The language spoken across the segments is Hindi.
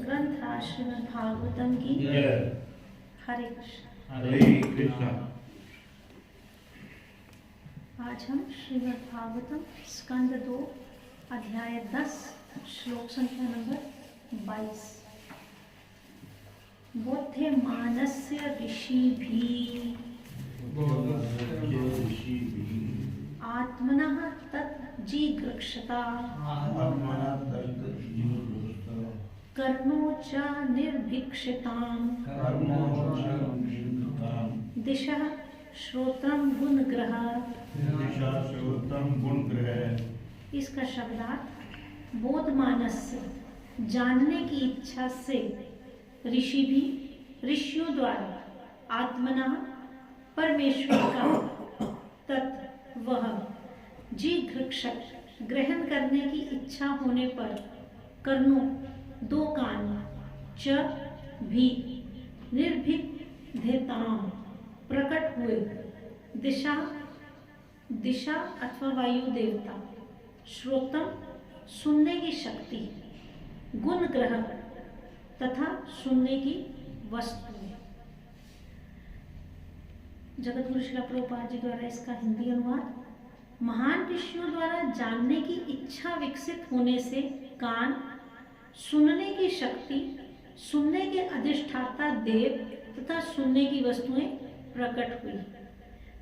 ग्रंथ श्रीमद् भागवतम की हरे कृष्ण। हरे कृष्ण। आज हम श्रीमद् भागवतम स्कंद 2 अध्याय 10 श्लोक संख्या नंबर 22। बोधे मानस्य ऋषिभिः आत्मनः तत् जिगृक्षता कर्मो च निर्भिक्षताम् दिशः श्रोत्रम गुणग्रह। इसका शब्दार्थ बोध मानस से, जानने की इच्छा से, ऋषि भी ऋषियों द्वारा आत्मना परमेश्वर का तत् वह जिघृक्षक ग्रहण करने की इच्छा होने पर कर्णों 2 कान च भी निर्भिक्षताम प्रकट हुए दिशा अथवा वायु देवता, श्रोतम सुनने की शक्ति, गुण ग्रह तथा सुनने की वस्तु। जगतगुरु श्रील प्रभुपाद जी द्वारा इसका हिंदी अनुवाद। महान ऋषियों द्वारा जानने की इच्छा विकसित होने से कान, सुनने की शक्ति, सुनने के अधिष्ठाता देव तथा सुनने की वस्तुएं प्रकट हुई।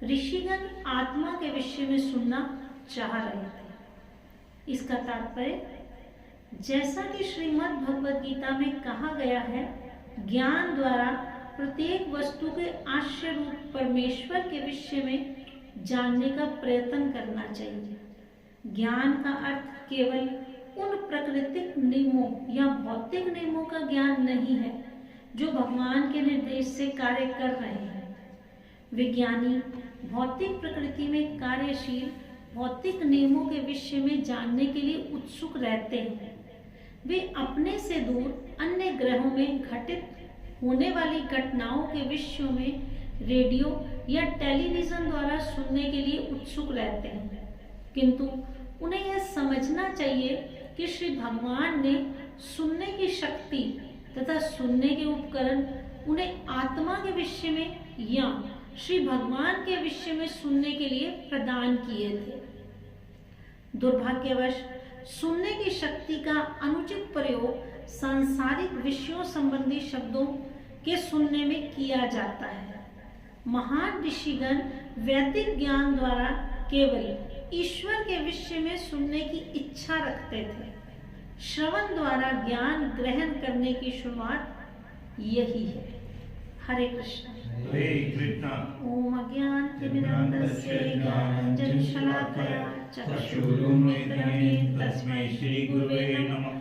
ऋषिगण आत्मा के विषय में सुनना चाह रहे थे। इसका तात्पर्य, जैसा कि श्रीमद् भगवद गीता में कहा गया है, ज्ञान द्वारा प्रत्येक वस्तु के आश्रय रूप परमेश्वर के विषय में जानने का प्रयत्न करना चाहिए। ज्ञान का अर्थ केवल उन प्राकृतिक नियमों या भौतिक नियमों का ज्ञान नहीं है जो भगवान के निर्देश से कार्य कर रहे हैं। विज्ञानी भौतिक प्रकृति में कार्यशील भौतिक नियमों के विषय में जानने के लिए उत्सुक रहते हैं। वे अपने से दूर अन्य ग्रहों में घटित होने वाली घटनाओं के विषयों में रेडियो या टेलीविजन द्वारा सुनने के लिए उत्सुक रहते हैं, किंतु उन्हें यह समझना चाहिए कि श्री भगवान ने सुनने की शक्ति तथा सुनने के उपकरण उन्हें आत्मा के विषय में या श्री भगवान के विषय में सुनने के लिए प्रदान किए थे। दुर्भाग्यवश सुनने की शक्ति का अनुचित प्रयोग सांसारिक विषयों संबंधी शब्दों के सुनने में किया जाता है। महान ऋषिगण वैदिक ज्ञान द्वारा केवल ईश्वर के विषय में सुनने की इच्छा रखते थे। श्रवण द्वारा ज्ञान ग्रहण करने की शुरुआत यही है। हरे कृष्ण। हरे कृष्ण। ओम अज्ञानतिमिरन्धस्य ज्ञानाञ्जनशलाकया चक्षुरुन्मीलितं तस्मै श्री गुरुवे नमः।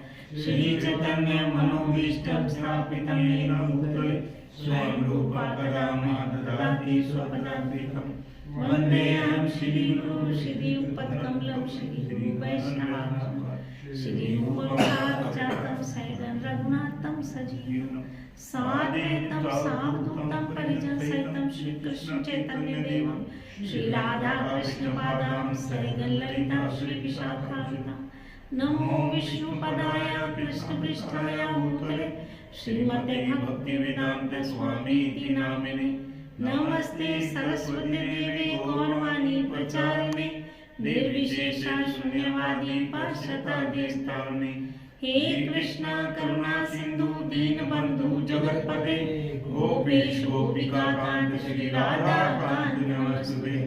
श्री चैतन्य मनोभीष्टं स्थापितं येन भूतले स्वयं रूपा कदा ददाति स्वपदान्वितं। वन्देऽहं श्रीगुरुं श्रीयुक्तपदकमलं श्रीगुरुवैष्णवं श्रीरूपं सहितं रघुनाथं सजीवं साद्वैतं सावधूतं परिजनसहितं श्रीकृष्ण चैतन्य देवं श्रीराधा कृष्ण पादां सहितं ललिता श्रीविशाखान्वितां। नमो विष्णुपदाय कृष्णपृष्ठाय भूतले श्रीमते भक्तिवेदांत स्वामीति नामिने। नमस्ते सरस्वती देवे गौरवाणी प्रचारिणे निर्विशेषा शून्यवादी पाश्चात्य। हे कृष्णा करुणा सिंधु दीनबंधु जगतपते गोपेश गोपिकाकांत श्री राधा कांत नमस्तुते।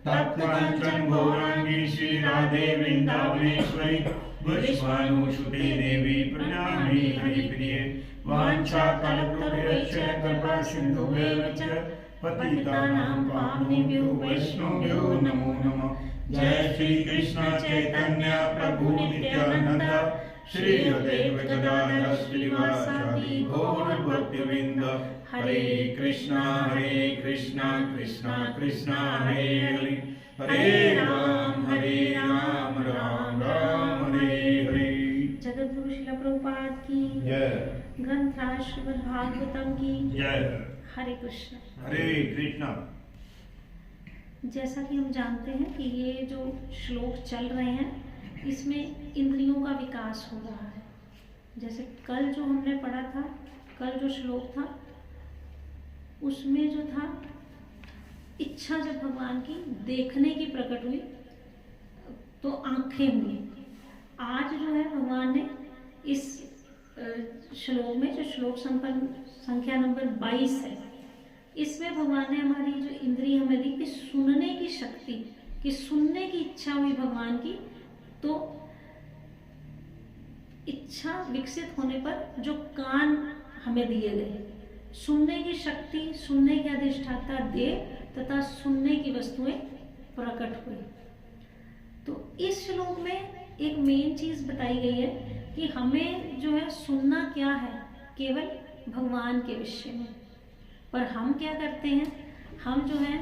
तप्त कांचन गौरांगी श्री राधे वृंदावनेश्वरी वैष्णवानुसुते देवी प्रणमामि हरिप्रिये। वाञ्छाकल्पतरुभ्यश्च कृपा सिन्धुभ्यः च पतितानां पावनेभ्यो वैष्णवेभ्यो नमो नमः। जय श्री कृष्ण चैतन्य प्रभु नित्यानंद श्री अद्वैत गदाधर श्रीवासादि गौर भक्तवृंद। हरे कृष्णा कृष्णा कृष्णा हरे हरे, हरे राम राम राम हरे हरे। जगतगुरु श्रील प्रभुपाद की जय। ग्रंथराज श्रीमद् भागवतम की जय। हरे कृष्ण। हरे कृष्णा। जैसा कि हम जानते हैं कि ये जो श्लोक चल रहे हैं, इसमें इंद्रियों का विकास हो रहा है। जैसे कल जो हमने पढ़ा था, कल जो श्लोक था उसमें जो था इच्छा जब भगवान की देखने की प्रकट हुई तो आंखें हुई। आज जो है भगवान ने इस श्लोक में, जो श्लोक संख्या नंबर 22 है, इसमें भगवान ने हमारी जो इंद्रिय हमें दी कि सुनने की शक्ति, कि सुनने की इच्छा हुई भगवान की, तो इच्छा विकसित होने पर जो कान हमें दिए गए, सुनने की शक्ति, सुनने के अधिष्ठाता देव तथा सुनने की वस्तुएं प्रकट हुई। तो इस श्लोक में एक मेन चीज बताई गई है कि हमें जो है सुनना क्या है, केवल भगवान के विषय में। पर हम क्या करते हैं, हम जो है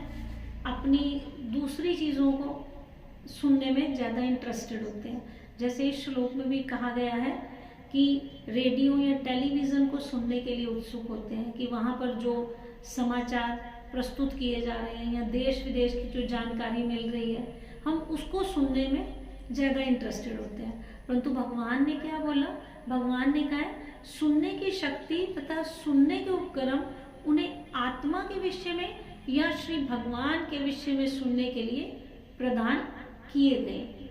अपनी दूसरी चीज़ों को सुनने में ज़्यादा इंटरेस्टेड होते हैं। जैसे इस श्लोक में भी कहा गया है कि रेडियो या टेलीविज़न को सुनने के लिए उत्सुक होते हैं, कि वहाँ पर जो समाचार प्रस्तुत किए जा रहे हैं या देश विदेश की जो जानकारी मिल रही है, हम उसको सुनने में ज़्यादा इंटरेस्टेड होते हैं। परंतु भगवान ने क्या बोला, भगवान ने कहा है सुनने की शक्ति तथा सुनने के उपकरण उन्हें आत्मा के विषय में या श्री भगवान के विषय में सुनने के लिए प्रदान किए गए।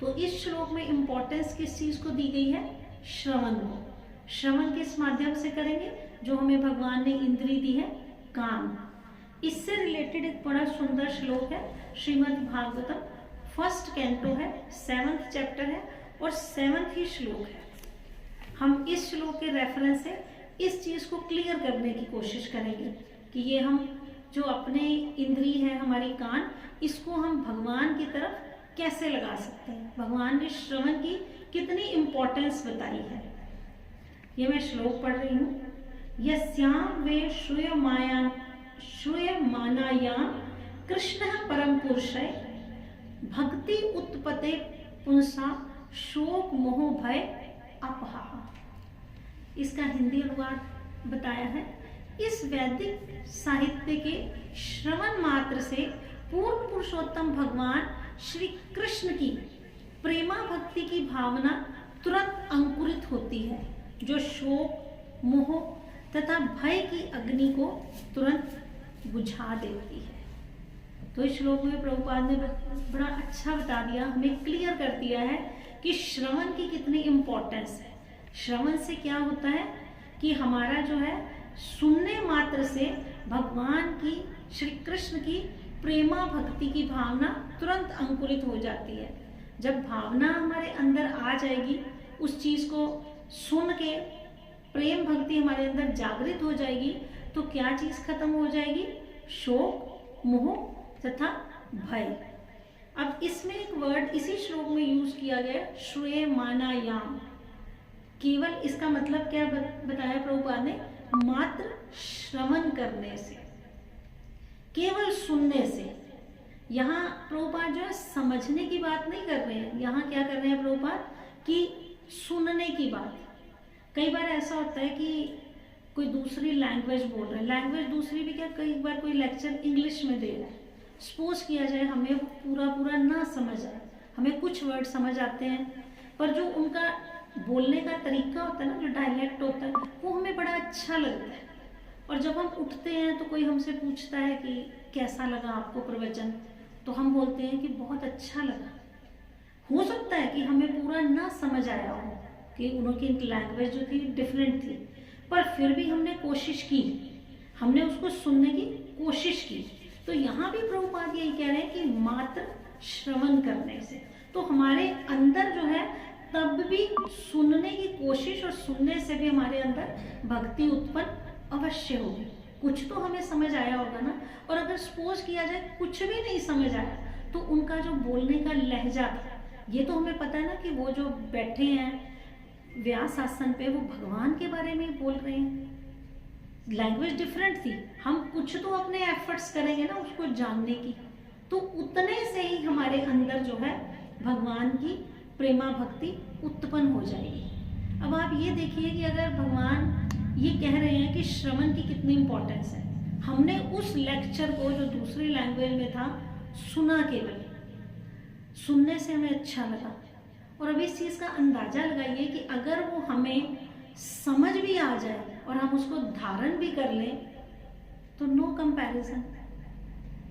तो इस श्लोक में इंपॉर्टेंस किस चीज को दी गई है, श्रवण को। श्रवण किस माध्यम से करेंगे, जो हमें भगवान ने इंद्री दी है, कान। इससे रिलेटेड एक बड़ा सुंदर श्लोक है, श्रीमद् भागवतम 1st कैंटो है, 7th चैप्टर है और 7th ही श्लोक है। हम इस श्लोक के रेफरेंस से इस चीज को क्लियर करने की कोशिश करेंगे कि ये हम जो अपने इंद्री है, हमारी कान, इसको हम भगवान की तरफ कैसे लगा सकते हैं, भगवान ने श्रवण की कितनी इंपॉर्टेंस बताई है। ये मैं श्लोक पढ़ रही हूँ। यस्याम वे श्रूयमानायाम कृष्ण परम पुरुषय भक्ति उत्पते पुंसा शोक मोह भय अपहा। इसका हिंदी अनुवाद बताया है, इस वैदिक साहित्य के श्रवण मात्र से पूर्ण पुरुषोत्तम भगवान श्री कृष्ण की प्रेमा भक्ति की भावना तुरंत अंकुरित होती है, जो शोक मोह तथा भय की अग्नि को तुरंत बुझा देती है। तो इस श्लोक में प्रभुपाद ने बड़ा अच्छा बता दिया, हमें क्लियर कर दिया है कि श्रवण की कितनी इंपॉर्टेंस है। श्रवण से क्या होता है कि हमारा जो है सुनने मात्र से भगवान की, श्री कृष्ण की प्रेमा भक्ति की भावना तुरंत अंकुरित हो जाती है। जब भावना हमारे अंदर आ जाएगी, उस चीज को सुन के प्रेम भक्ति हमारे अंदर जागृत हो जाएगी, तो क्या चीज खत्म हो जाएगी, शोक मोह तथा भय। अब इसमें एक वर्ड इसी श्लोक में यूज किया गया, श्रूयमानायाम। केवल इसका मतलब क्या बताया प्रभुपाद ने, मात्र श्रवण करने से, केवल सुनने से। यहाँ प्रभुपाद जो है समझने की बात नहीं कर रहे हैं, यहाँ क्या कर रहे हैं प्रभुपाद कि सुनने की बात। कई बार ऐसा होता है कि कोई दूसरी लैंग्वेज बोल रहा है, लैंग्वेज दूसरी भी क्या, कई बार कोई लेक्चर इंग्लिश में दे रहा है, सपोज किया जाए हमें पूरा ना समझ आए, हमें कुछ वर्ड समझ आते हैं, पर जो उनका बोलने का तरीका होता है ना, जो डायलेक्ट होता है, वो हमें बड़ा अच्छा लगता है। और जब हम उठते हैं तो कोई हमसे पूछता है कि कैसा लगा आपको प्रवचन, तो हम बोलते हैं कि बहुत अच्छा लगा। हो सकता है कि हमें पूरा ना समझ आया हो, कि उनकी लैंग्वेज जो थी डिफरेंट थी, पर फिर भी हमने कोशिश की, हमने उसको सुनने की कोशिश की। तो यहाँ भी प्रभुपाद यही कह रहे हैं कि मात्र श्रवण करने से, तो हमारे अंदर जो है तब भी सुनने की कोशिश, और सुनने से भी हमारे अंदर भक्ति उत्पन्न अवश्य होगी। कुछ तो हमें समझ आया होगा ना। और अगर सपोज किया जाए कुछ भी नहीं समझ आया, तो उनका जो बोलने का लहजा था, ये तो हमें पता है ना कि वो जो बैठे हैं व्यास आसन पे, वो भगवान के बारे में बोल रहे हैं। लैंग्वेज डिफरेंट थी, हम कुछ तो अपने एफर्ट्स करेंगे ना उसको जानने की, तो उतने से ही हमारे अंदर जो है भगवान की प्रेमा भक्ति उत्पन्न हो जाएगी। अब आप ये देखिए कि अगर भगवान ये कह रहे हैं कि श्रवण की कितनी इंपॉर्टेंस है, हमने उस लेक्चर को जो दूसरी लैंग्वेज में था सुना, केवल सुनने से हमें अच्छा लगा। और अब इस चीज़ का अंदाजा लगाइए कि अगर वो हमें समझ भी आ जाए और हम उसको धारण भी कर लें, नो कंपैरिजन।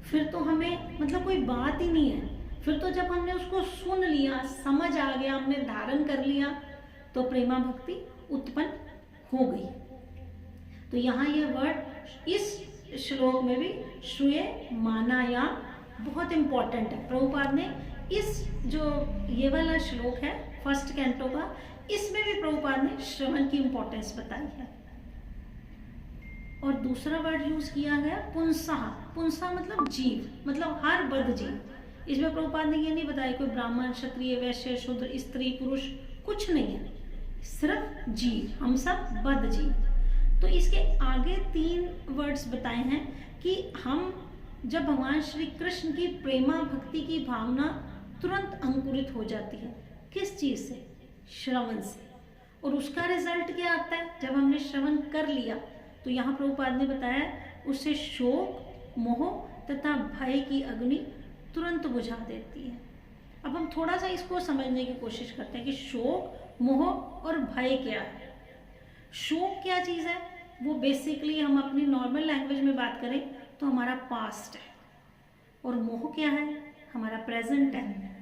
फिर तो हमें मतलब कोई बात ही नहीं है। फिर तो जब हमने उसको सुन लिया, समझ आ गया, हमने धारण कर लिया, तो प्रेमा भक्ति उत्पन्न हो गई। तो यहाँ ये वर्ड इस श्लोक में भी श्रूये मानाया बहुत इंपॉर्टेंट है। प्रभुपाद ने इस जो ये वाला श्लोक है फर्स्ट कैंटो का, इसमें भी प्रभुपाद ने श्रवण की इंपॉर्टेंस बताई है। और दूसरा वर्ड यूज किया गया पुंसः। पुंसः मतलब जीव, मतलब हर बद्ध जीव। इसमें प्रभुपाद ने ये नहीं बताया कोई ब्राह्मण, क्षत्रिय, वैश्य, शूद्र, स्त्री, पुरुष, कुछ नहीं है, सिर्फ जीव, हम सब बद्ध जीव। तो इसके आगे 3 वर्ड्स बताए हैं कि हम जब भगवान श्री कृष्ण की प्रेमा भक्ति की भावना तुरंत अंकुरित हो जाती है, किस चीज से? श्रवण से। और उसका रिजल्ट क्या आता है? जब हमने श्रवण कर लिया तो यहाँ प्रभुपाद ने बताया उससे शोक, मोह तथा भय की अग्नि तुरंत बुझा देती है। अब हम थोड़ा सा इसको समझने की कोशिश करते हैं कि शोक, मोह और भय क्या है। शोक क्या चीज है? वो बेसिकली हम अपनी नॉर्मल लैंग्वेज में बात करें तो हमारा पास्ट है। और मोह क्या है? हमारा प्रेजेंट है।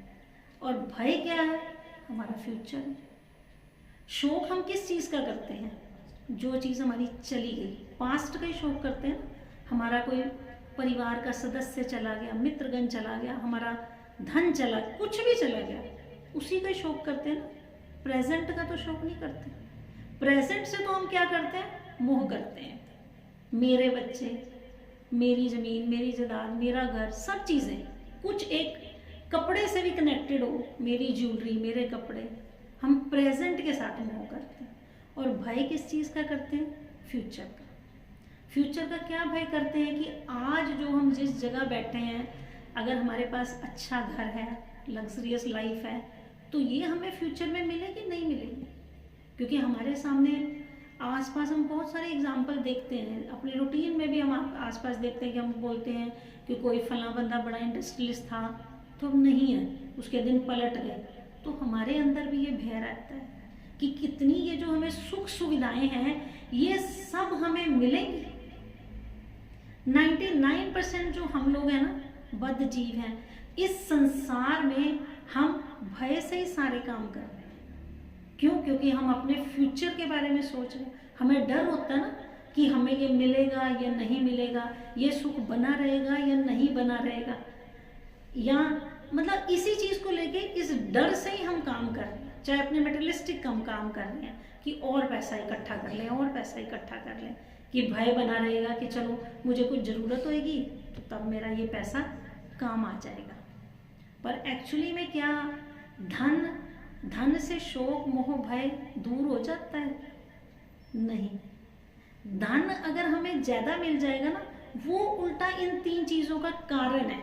और भय क्या है? हमारा फ्यूचर है। शोक हम किस चीज का करते हैं? जो चीज हमारी चली गई, पास्ट का ही शोक करते हैं। हमारा कोई परिवार का सदस्य चला गया, मित्रगण चला गया, हमारा धन चला, कुछ भी चला गया, उसी का ही शोक करते हैं। प्रेजेंट का तो शोक नहीं करते। प्रेजेंट से तो हम क्या करते हैं? मोह करते हैं। मेरे बच्चे, मेरी जमीन, मेरी जायदाद, मेरा घर, सब चीजें, कुछ एक कपड़े से भी कनेक्टेड हो, मेरी ज्वेलरी, मेरे कपड़े, हम प्रेजेंट के साथ मोह करते हैं। और भय किस चीज का करते हैं? फ्यूचर का। फ्यूचर का क्या भय करते हैं कि आज जो हम जिस जगह बैठे हैं, अगर हमारे पास अच्छा घर है, लग्जरियस लाइफ है, तो ये हमें फ्यूचर में मिलेगी नहीं मिलेगी? क्योंकि हमारे सामने आसपास हम बहुत सारे एग्जाम्पल देखते हैं, अपने रूटीन में भी हम आसपास देखते हैं कि हम बोलते हैं कि कोई फला बंदा बड़ा इंडस्ट्रियलिस्ट था, तो अब नहीं है, उसके दिन पलट गए। तो हमारे अंदर भी ये भय रहता है कि कितनी ये जो हमें सुख सुविधाएं हैं, ये सब हमें मिलेंगी। 99% जो हम लोग हैं ना, बद्ध जीव हैं, इस संसार में हम भय से ही सारे काम कर रहे हैं। क्यों? क्योंकि हम अपने फ्यूचर के बारे में सोच रहे हैं। हमें डर होता है ना कि हमें ये मिलेगा या नहीं मिलेगा, ये सुख बना रहेगा या नहीं बना रहेगा, या मतलब इसी चीज को लेके इस डर से ही हम काम कर रहे हैं। चाहे अपने मेटेरियलिस्टिक काम कर रहे हैं कि और पैसा इकट्ठा कर लें, और पैसा इकट्ठा कर लें, कि भय बना रहेगा कि चलो मुझे कुछ जरूरत होगी तो तब मेरा ये पैसा काम आ जाएगा। पर एक्चुअली में क्या धन से शोक, मोह, भय दूर हो जाता है? नहीं। धन अगर हमें ज्यादा मिल जाएगा ना, वो उल्टा इन 3 चीजों का कारण है।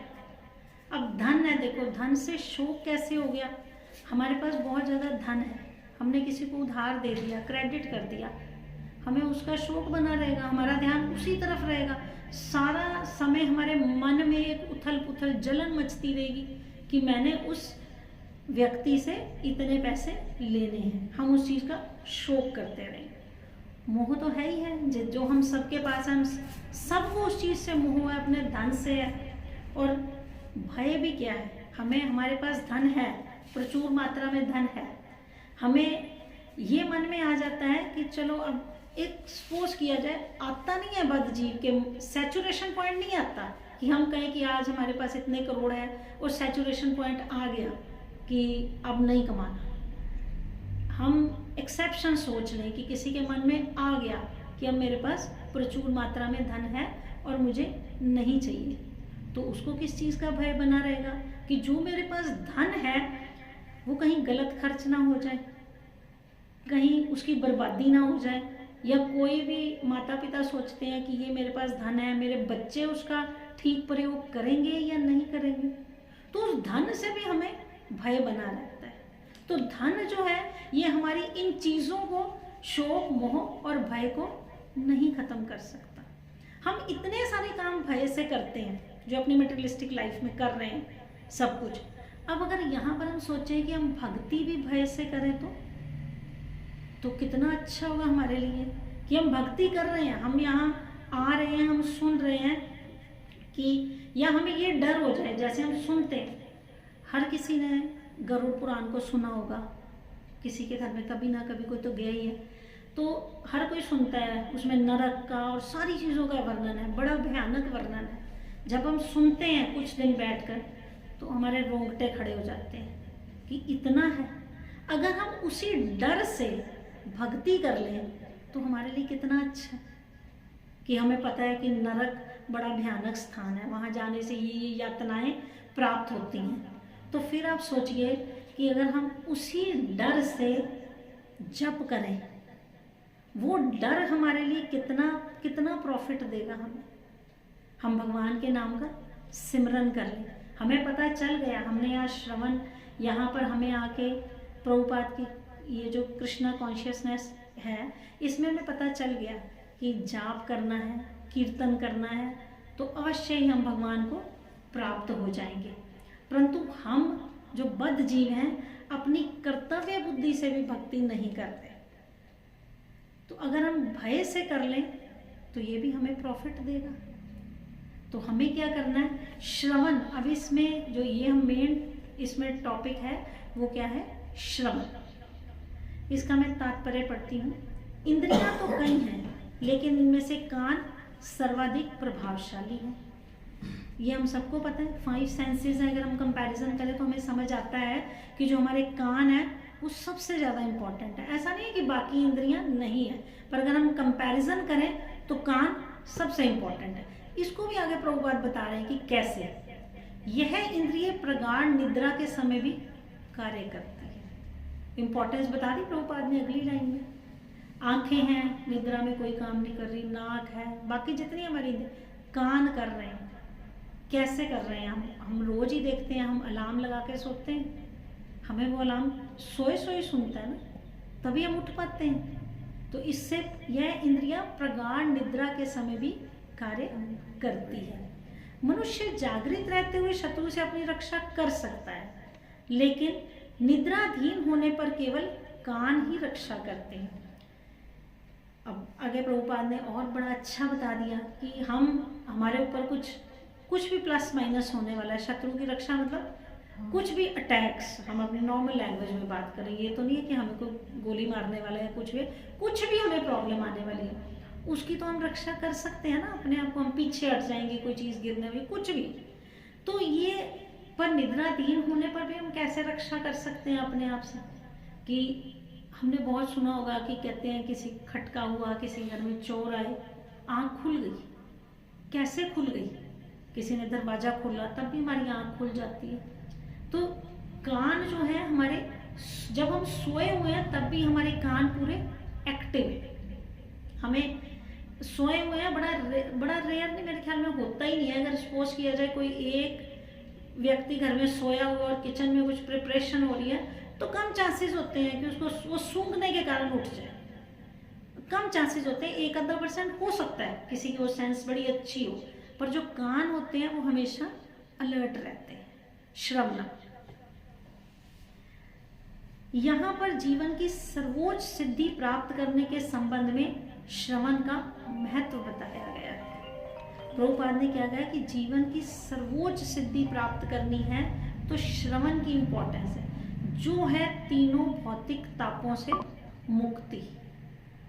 अब धन है, देखो धन से शोक कैसे हो गया? हमारे पास बहुत ज्यादा धन है, हमने किसी को उधार दे दिया, क्रेडिट कर दिया, हमें उसका शोक बना रहेगा, हमारा ध्यान उसी तरफ रहेगा, सारा समय हमारे मन में एक उथल पुथल जलन मचती रहेगी कि मैंने उस व्यक्ति से इतने पैसे लेने हैं, हम उस चीज का शोक करते रहेंगे। मोह तो है ही है, जो हम सबके पास है, हम सबको उस चीज से मोह है, अपने धन से है। और भय भी क्या है? हमें, हमारे पास धन है, प्रचुर मात्रा में धन है, हमें ये मन में आ जाता है कि चलो अब एक सपोज किया जाए, आता नहीं है बद्ध जीव के सैचुरेशन पॉइंट नहीं आता कि हम कहें कि आज हमारे पास इतने करोड़ है और सैचुरेशन पॉइंट आ गया कि अब नहीं कमाना। हम एक्सेप्शन सोच लें कि किसी के मन में आ गया कि अब मेरे पास प्रचुर मात्रा में धन है और मुझे नहीं चाहिए, तो उसको किस चीज़ का भय बना रहेगा कि जो मेरे पास धन है वो कहीं गलत खर्च ना हो जाए, कहीं उसकी बर्बादी ना हो जाए, या कोई भी माता पिता सोचते हैं कि ये मेरे पास धन है, मेरे बच्चे उसका ठीक प्रयोग करेंगे या नहीं करेंगे, तो उस धन से भी हमें भय बना रहता है। तो धन जो है ये हमारी इन चीज़ों को, शोक, मोह और भय को नहीं खत्म कर सकता। हम इतने सारे काम भय से करते हैं जो अपनी मटेरियलिस्टिक लाइफ में कर रहे हैं सब कुछ। अब अगर यहाँ पर हम सोचें कि हम भक्ति भी भय से करें तो कितना अच्छा होगा हमारे लिए कि हम भक्ति कर रहे हैं, हम यहाँ आ रहे हैं, हम सुन रहे हैं, कि या हमें ये डर हो जाए, जैसे हम सुनते हैं, हर किसी ने गरुड़ पुराण को सुना होगा, किसी के घर में कभी ना कभी कोई तो गया ही है, तो हर कोई सुनता है, उसमें नरक का और सारी चीज़ों का वर्णन है, बड़ा भयानक वर्णन है। जब हम सुनते हैं कुछ दिन बैठकर तो हमारे रोंगटे खड़े हो जाते हैं कि इतना है। अगर हम उसी डर से भक्ति कर लें तो हमारे लिए कितना अच्छा है कि हमें पता है कि नरक बड़ा भयानक स्थान है, वहाँ जाने से ये यातनाएं प्राप्त होती हैं। तो फिर आप सोचिए कि अगर हम उसी डर से जप करें, वो डर हमारे लिए कितना कितना प्रॉफिट देगा हमें। हम भगवान के नाम का सिमरन कर लें, हमें पता चल गया, हमने यहाँ श्रवण, यहाँ पर हमें आके प्रभुपाद की ये जो कृष्णा कॉन्शियसनेस है, इसमें हमें पता चल गया कि जाप करना है, कीर्तन करना है, तो अवश्य ही हम भगवान को प्राप्त हो जाएंगे। परंतु हम जो बद्ध जीव हैं अपनी कर्तव्य बुद्धि से भी भक्ति नहीं करते, तो अगर हम भय से कर लें तो ये भी हमें प्रॉफिट देगा। तो हमें क्या करना है, श्रवण। अब इसमें जो ये हम मेन इसमें टॉपिक है वो क्या है, श्रवण। इसका मैं तात्पर्य पढ़ती हूँ। इंद्रियां तो कई हैं, लेकिन इनमें से कान सर्वाधिक प्रभावशाली है। ये हम सबको पता है, 5 सेंसेस है। अगर हम कंपैरिजन करें तो हमें समझ आता है कि जो हमारे कान है वो सबसे ज़्यादा इम्पॉर्टेंट है। ऐसा नहीं है कि बाकी इंद्रियां नहीं है, पर अगर हम कंपैरिजन करें तो कान सबसे इम्पॉर्टेंट है। इसको भी आगे प्रभुपाद बता रहे हैं कि कैसे यह इंद्रिय प्रगाढ़ निद्रा के समय भी कार्य करती है। इम्पोर्टेंस बता दी प्रभुपाद ने अगली लाइन में। आंखें हैं, निद्रा में कोई काम नहीं कर रही, नाक है, बाकी जितनी हमारी, कान कर रहे हैं, कैसे कर रहे हैं हम रोज ही देखते हैं, हम अलार्म लगा के सोते हैं, हमें वो अलार्म सोए सोए सुनता है ना, तभी हम उठ पाते हैं। तो इससे यह इंद्रियां प्रगाढ़ निद्रा के समय भी कार्य करती है। मनुष्य जागृत रहते हुए शत्रु से अपनी रक्षा कर सकता है, लेकिन निद्राधीन होने पर केवल कान ही रक्षा करते हैं। अब आगे प्रभुपाद ने और बड़ा अच्छा बता दिया कि हमारे ऊपर कुछ भी प्लस माइनस होने वाला है। शत्रु की रक्षा मतलब कुछ भी अटैक्स, हम अपनी नॉर्मल लैंग्वेज में बात करें, ये तो नहीं है कि हमें कोई गोली मारने वाला है, कुछ भी हमें प्रॉब्लम आने वाली है, उसकी तो हम रक्षा कर सकते हैं ना अपने आप को। हम पीछे हट जाएंगे, कोई चीज़ गिरने में, कुछ भी। तो ये पर निद्राधीन होने पर भी हम कैसे रक्षा कर सकते हैं अपने आप से, कि हमने बहुत सुना होगा कि कहते हैं किसी खटका हुआ, किसी घर में चोर आए, आँख खुल गई। कैसे खुल गई? किसी ने दरवाज़ा खोला तब भी हमारी आँख खुल जाती है। तो कान जो है हमारे, जब हम सोए हुए हैं तब भी हमारे कान पूरे एक्टिव है। हमें सोए हुए हैं, बड़ा रेयर नहीं, मेरे ख्याल में होता ही नहीं है। अगर सपोज किया जाए कोई एक व्यक्ति घर में सोया हुआ और किचन में कुछ प्रिपरेशन हो रही है, तो कम चांसेस होते हैं कि उसको वो सूंघने के कारण उठ जाए। कम चांसेस होते हैं, 1-2% हो सकता है किसी की वो सेंस बड़ी अच्छी हो, पर जो कान होते हैं वो हमेशा अलर्ट रहते हैं। श्रवण, यहाँ पर जीवन की सर्वोच्च सिद्धि प्राप्त करने के संबंध में श्रवण का महत्व बताया गया है। प्रभुपाद ने क्या कहा कि जीवन की सर्वोच्च सिद्धि प्राप्त करनी है तो श्रवण की इम्पोर्टेंस है, जो है तीनों भौतिक तापों से मुक्ति।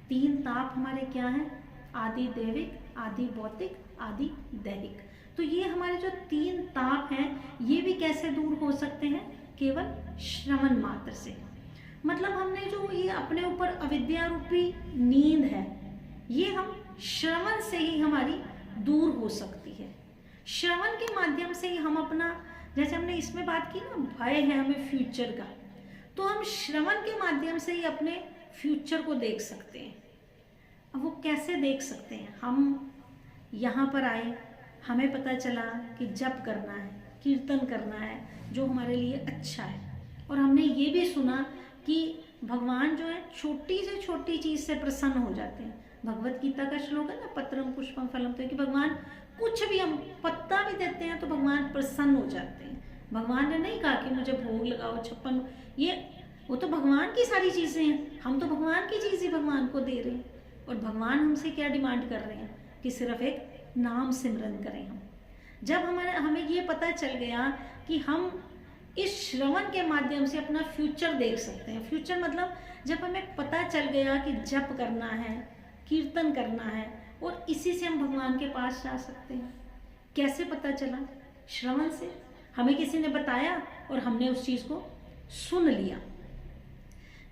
3 ताप हमारे क्या हैं? आदि दैविक, आदि भौतिक, आदि दैहिक। तो ये हमारे जो 3 ताप हैं, ये भी कैसे दूर हो सकते हैं? केवल श्रवण मात्र से। मतलब हमने जो ये अपने ऊपर अविद्या रूपी नींद है, ये हम श्रवण से ही हमारी दूर हो सकती है। श्रवण के माध्यम से ही हम अपना, जैसे हमने इसमें बात की ना, भय है हमें फ्यूचर का, तो हम श्रवण के माध्यम से ही अपने फ्यूचर को देख सकते हैं। अब वो कैसे देख सकते हैं? हम यहाँ पर आए, हमें पता चला कि जप करना है, कीर्तन करना है, जो हमारे लिए अच्छा है, और हमने ये भी सुना कि भगवान जो है छोटी से छोटी चीज़ से प्रसन्न हो जाते हैं। भगवत गीता का श्लोक है ना, पत्रम पुष्पम फलम, तो कि भगवान कुछ भी, हम पत्ता भी देते हैं तो भगवान प्रसन्न हो जाते हैं। भगवान ने नहीं कहा कि मुझे भोग लगाओ 56, ये वो तो भगवान की सारी चीज़ें हैं, हम तो भगवान की चीज़ ही भगवान को दे रहे हैं। और भगवान हमसे क्या डिमांड कर रहे हैं कि सिर्फ एक नाम सिमरन करें हम। जब हमें ये पता चल गया कि हम इस श्रवण के माध्यम से अपना फ्यूचर देख सकते हैं। फ्यूचर मतलब जब हमें पता चल गया कि जप करना है, कीर्तन करना है, और इसी से हम भगवान के पास जा सकते हैं। कैसे पता चला? श्रवण से। हमें किसी ने बताया और हमने उस चीज़ को सुन लिया।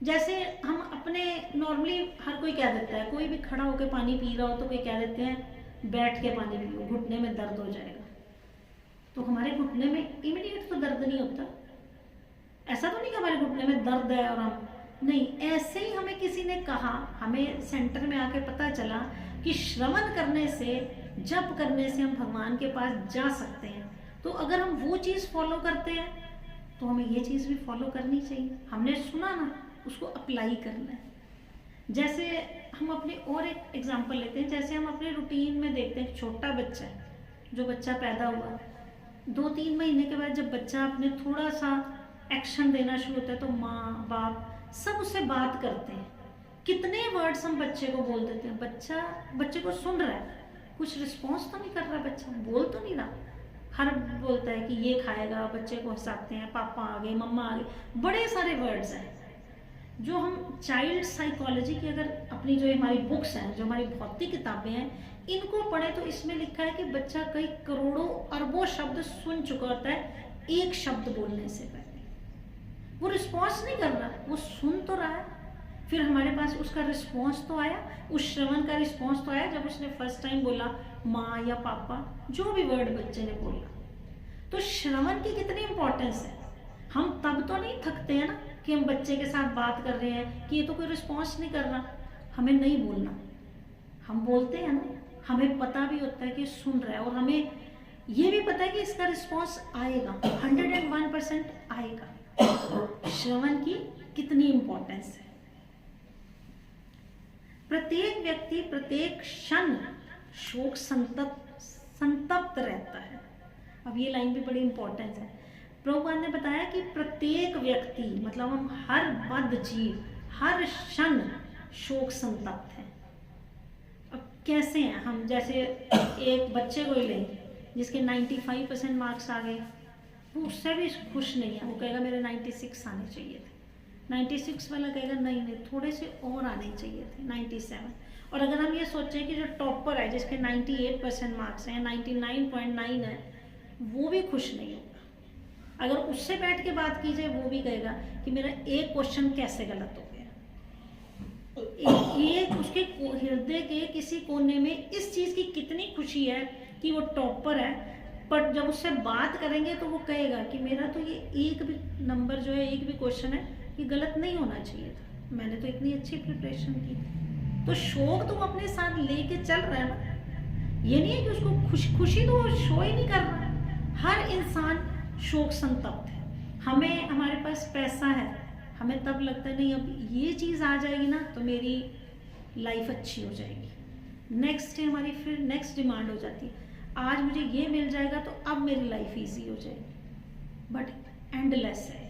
जैसे हम अपने नॉर्मली हर कोई कह देता है, कोई भी खड़ा होकर पानी पी रहा हो तो कोई कह देते हैं बैठ के पानी पियो, घुटने में दर्द हो जाएगा। तो हमारे घुटने में इमीडिएट तो दर्द नहीं होता। ऐसा तो नहीं कि हमारे घुटने में दर्द है और हम नहीं, ऐसे ही हमें किसी ने कहा, हमें सेंटर में आके पता चला कि श्रवण करने से, जप करने से हम भगवान के पास जा सकते हैं। तो अगर हम वो चीज़ फॉलो करते हैं तो हमें ये चीज़ भी फॉलो करनी चाहिए। हमने सुना ना, उसको अप्लाई करना है। जैसे हम अपने और एक एग्जांपल लेते हैं, जैसे हम अपने रूटीन में देखते हैं छोटा बच्चा है, जो बच्चा पैदा हुआ 2-3 महीने के बाद जब बच्चा अपने थोड़ा सा एक्शन देना शुरू होता है तो माँ बाप सब उससे बात करते हैं। कितने वर्ड्स हम बच्चे को बोल देते हैं, बच्चे को सुन रहा है, कुछ रिस्पॉन्स तो नहीं कर रहा, बच्चा बोल तो नहीं रहा। हर बोलता है कि ये खाएगा, बच्चे को हंसाते हैं, पापा आ गए, मम्मा आ गए, बड़े सारे वर्ड्स हैं। जो हम चाइल्ड साइकोलॉजी की अगर अपनी जो हमारी बुक्स हैं, जो हमारी भौतिक किताबें हैं, इनको पढ़े तो इसमें लिखा है कि बच्चा कई करोड़ों अरबों शब्द सुन चुका होता है एक शब्द बोलने से पहले। वो रिस्पॉन्स नहीं कर रहा, वो सुन तो रहा है। फिर हमारे पास उसका रिस्पॉन्स तो आया, उस श्रवण का रिस्पॉन्स तो आया जब उसने फर्स्ट टाइम बोला माँ या पापा, जो भी वर्ड बच्चे ने बोला। तो श्रवण की कितनी इंपॉर्टेंस है। हम तब तो नहीं थकते हैं ना कि हम बच्चे के साथ बात कर रहे हैं कि ये तो कोई रिस्पॉन्स नहीं कर रहा, हमें नहीं बोलना। हम बोलते हैं ना, हमें पता भी होता है कि सुन रहा है, और हमें ये भी पता है कि इसका रिस्पॉन्स आएगा, 101% आएगा। श्रवण की कितनी इंपॉर्टेंस है। प्रत्येक व्यक्ति प्रत्येक क्षण शोक संतप्त रहता है। अब ये लाइन भी बड़ी इंपॉर्टेंट है। प्रभुपाद ने बताया कि प्रत्येक व्यक्ति मतलब हम हर बद्ध जीव हर क्षण शोक संतप्त है। अब कैसे हैं हम? जैसे एक बच्चे को ही लें जिसके 95% मार्क्स आ गए, वो उससे भी खुश नहीं है। वो कहेगा मेरे 96 आने चाहिए थे। 96 वाला कहेगा नहीं थोड़े से और आने चाहिए थे, 97। और अगर हम ये सोचें कि जो टॉपर है जिसके 98% मार्क्स हैं, 99.9 है, वो भी खुश नहीं होगा। अगर उससे बैठ के बात की जाए, वो भी कहेगा कि मेरा एक क्वेश्चन कैसे गलत हो गया। एक उसके हृदय के किसी कोने में इस चीज़ की कितनी खुशी है कि वो टॉपर है, पर जब उससे बात करेंगे तो वो कहेगा कि मेरा तो ये एक भी नंबर जो है, एक भी क्वेश्चन है, ये गलत नहीं होना चाहिए था, मैंने तो इतनी अच्छी प्रिपरेशन की। तो शौक तो वो अपने साथ लेके चल रहा है ना। ये नहीं है कि उसको खुशी तो वो शो ही नहीं कर रहा। हर इंसान शोक संतप्त है। हमें हमारे पास पैसा है, हमें तब लगता है नहीं अब ये चीज़ आ जाएगी ना तो मेरी लाइफ अच्छी हो जाएगी। नेक्स्ट डे हमारी फिर नेक्स्ट डिमांड हो जाती है, आज मुझे ये मिल जाएगा तो अब मेरी लाइफ इजी हो जाएगी। बट एंडलेस है,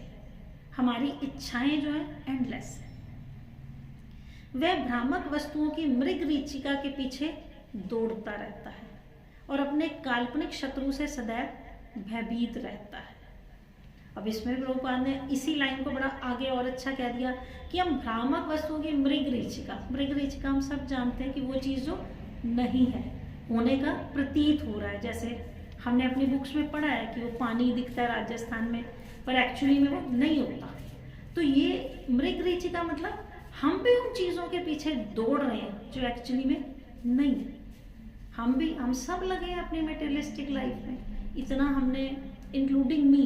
हमारी इच्छाएं जो है एंडलेस है। वह भ्रामक वस्तुओं की मृग रीचिका के पीछे दौड़ता रहता है और अपने काल्पनिक शत्रु से सदैव भयभीत रहता है। अब इसमें प्रभुपाद ने इसी लाइन को बड़ा आगे और अच्छा कह दिया कि हम भ्रामक वस्तुओं की मृग रीचिका हम सब जानते हैं कि वो चीज़ जो नहीं है, होने का प्रतीत हो रहा है। जैसे हमने अपनी बुक्स में पढ़ा है कि वो पानी दिखता है राजस्थान में, पर एक्चुअली में वो नहीं होता। तो ये मृग रीचिका मतलब हम भी उन चीज़ों के पीछे दौड़ रहे हैं जो एक्चुअली में नहीं है। हम सब लगे हैं अपनी मेटेरियलिस्टिक लाइफ में। इतना हमने, इंक्लूडिंग मी,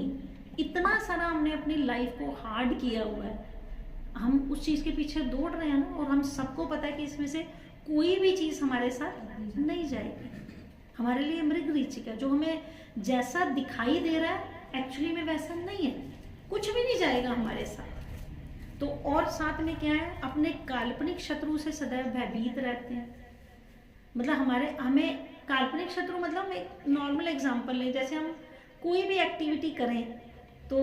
इतना सारा हमने अपनी लाइफ को हार्ड किया हुआ है। हम उस चीज़ के पीछे दौड़ रहे हैं ना, और हम सबको पता है कि इसमें से कोई भी चीज़ हमारे साथ नहीं जाएगी। हमारे लिए मृग रीचिका जो हमें जैसा दिखाई दे रहा है एक्चुअली में वैसा नहीं है, कुछ भी नहीं जाएगा हमारे साथ। तो और साथ में क्या है, अपने काल्पनिक शत्रु से सदैव भयभीत रहते हैं। मतलब हमें काल्पनिक शत्रु मतलब एक नॉर्मल एग्जांपल लें, जैसे हम कोई भी एक्टिविटी करें तो